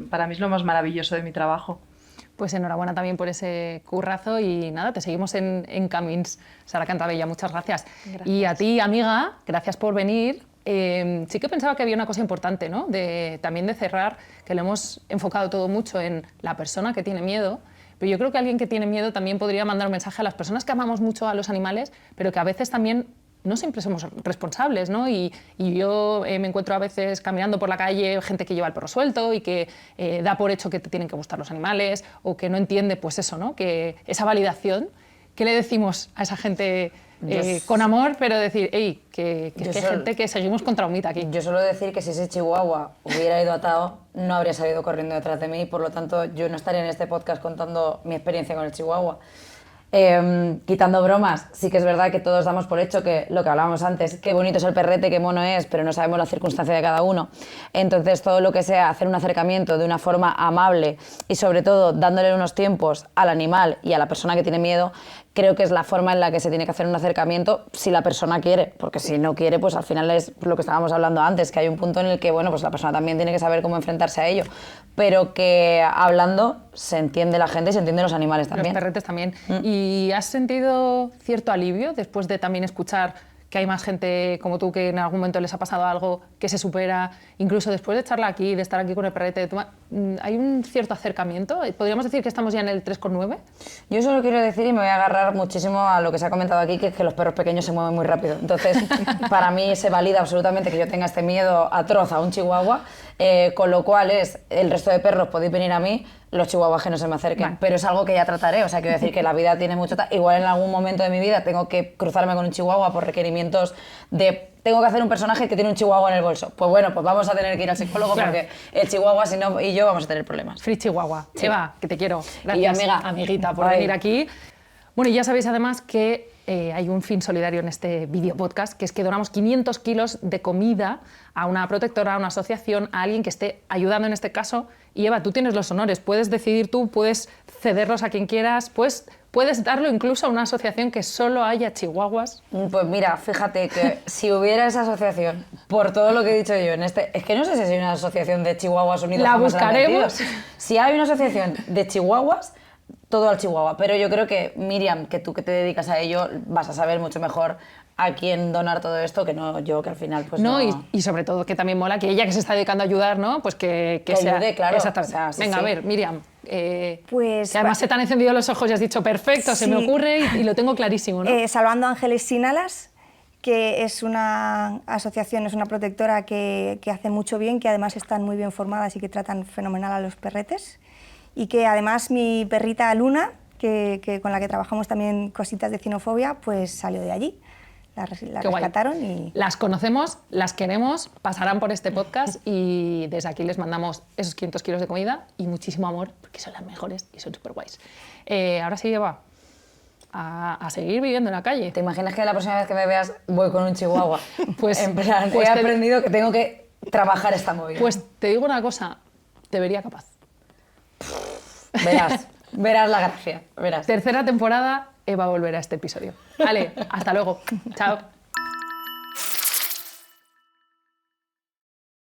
para mí es lo más maravilloso de mi trabajo. Pues enhorabuena también por ese currazo, y nada, te seguimos en Camins. Sara Cantabella, muchas gracias. Y a ti, amiga, gracias por venir. Sí que pensaba que había una cosa importante, ¿no? También de cerrar, que lo hemos enfocado todo mucho en la persona que tiene miedo, pero yo creo que alguien que tiene miedo también podría mandar un mensaje a las personas que amamos mucho a los animales, pero que a veces también no siempre somos responsables, ¿no? Y yo me encuentro a veces caminando por la calle gente que lleva el perro suelto y que da por hecho que te tienen que gustar los animales, o que no entiende, pues eso, ¿no? Que esa validación, ¿qué le decimos a esa gente con amor, pero decir, hey, que hay gente que seguimos con traumita aquí? Yo suelo decir que si ese chihuahua hubiera ido atado, no habría salido corriendo detrás de mí, por lo tanto yo no estaría en este podcast contando mi experiencia con el chihuahua. Quitando bromas, sí que es verdad que todos damos por hecho que lo que hablábamos antes, qué bonito es el perrete, qué mono es, pero no sabemos la circunstancia de cada uno. Entonces, todo lo que sea hacer un acercamiento de una forma amable y, sobre todo, dándole unos tiempos al animal y a la persona que tiene miedo, creo que es la forma en la que se tiene que hacer un acercamiento si la persona quiere, porque si no quiere, pues al final es lo que estábamos hablando antes, que hay un punto en el que, bueno, pues la persona también tiene que saber cómo enfrentarse a ello, pero que hablando se entiende la gente y se entienden los animales también. Los perretes también. ¿Y has sentido cierto alivio después de también escuchar que hay más gente como tú que en algún momento les ha pasado algo, que se supera, incluso después de charla aquí, de estar aquí con el perrete? ¿Hay un cierto acercamiento? ¿Podríamos decir que estamos ya en el 3,9? Yo solo quiero decir, y me voy a agarrar muchísimo a lo que se ha comentado aquí, que es que los perros pequeños se mueven muy rápido. Entonces, para mí se valida absolutamente que yo tenga este miedo atroz a un chihuahua, con lo cual el resto de perros podéis venir a mí, los chihuahuas que no se me acerquen. Vale. Pero es algo que ya trataré, o sea, quiero decir que la vida tiene mucho... Igual en algún momento de mi vida tengo que cruzarme con un chihuahua por requerimientos de... Tengo que hacer un personaje que tiene un chihuahua en el bolso. Pues bueno, pues vamos a tener que ir al psicólogo, claro, porque el chihuahua si no, y yo vamos a tener problemas. Free Chihuahua. Sí. Eva, que te quiero. Gracias, y amiguita, por venir aquí. Bueno, y ya sabéis además que hay un fin solidario en este video podcast, que es que donamos 500 kilos de comida a una protectora, a una asociación, a alguien que esté ayudando en este caso. Y Eva, tú tienes los honores, puedes decidir tú, puedes cederlos a quien quieras, puedes darlo incluso a una asociación que solo haya chihuahuas. Pues mira, fíjate que si hubiera esa asociación, por todo lo que he dicho yo en es que no sé si hay una asociación de chihuahuas unidos. La buscaremos. Si hay una asociación de chihuahuas, todo al chihuahua, pero yo creo que Miriam, que tú que te dedicas a ello, vas a saber mucho mejor a quién donar todo esto que no yo, que al final pues no... Y sobre todo que también mola que ella, que se está dedicando a ayudar, ¿no? Pues que sea... ayude, claro. Exactamente. O sea, sí, sí. Venga, a ver, Miriam, pues, que además se te han encendido los ojos y has dicho, perfecto, sí, se me ocurre y lo tengo clarísimo, ¿no? Salvando Ángeles Sin Alas, que es una asociación, es una protectora que hace mucho bien, que además están muy bien formadas y que tratan fenomenal a los perretes. Y que además mi perrita Luna, que con la que trabajamos también cositas de cinofobia, pues salió de allí. La rescataron y... Las conocemos, las queremos, pasarán por este podcast y desde aquí les mandamos esos 500 kilos de comida y muchísimo amor, porque son las mejores y son súper guays. Ahora sí, Eva, a seguir viviendo en la calle. ¿Te imaginas que la próxima vez que me veas voy con un chihuahua? Pues, en plan, he aprendido que tengo que trabajar esta movida. Pues te digo una cosa, te vería capaz. Verás la gracia, verás. Tercera temporada, Eva volverá a este episodio. Vale, hasta luego. Chao.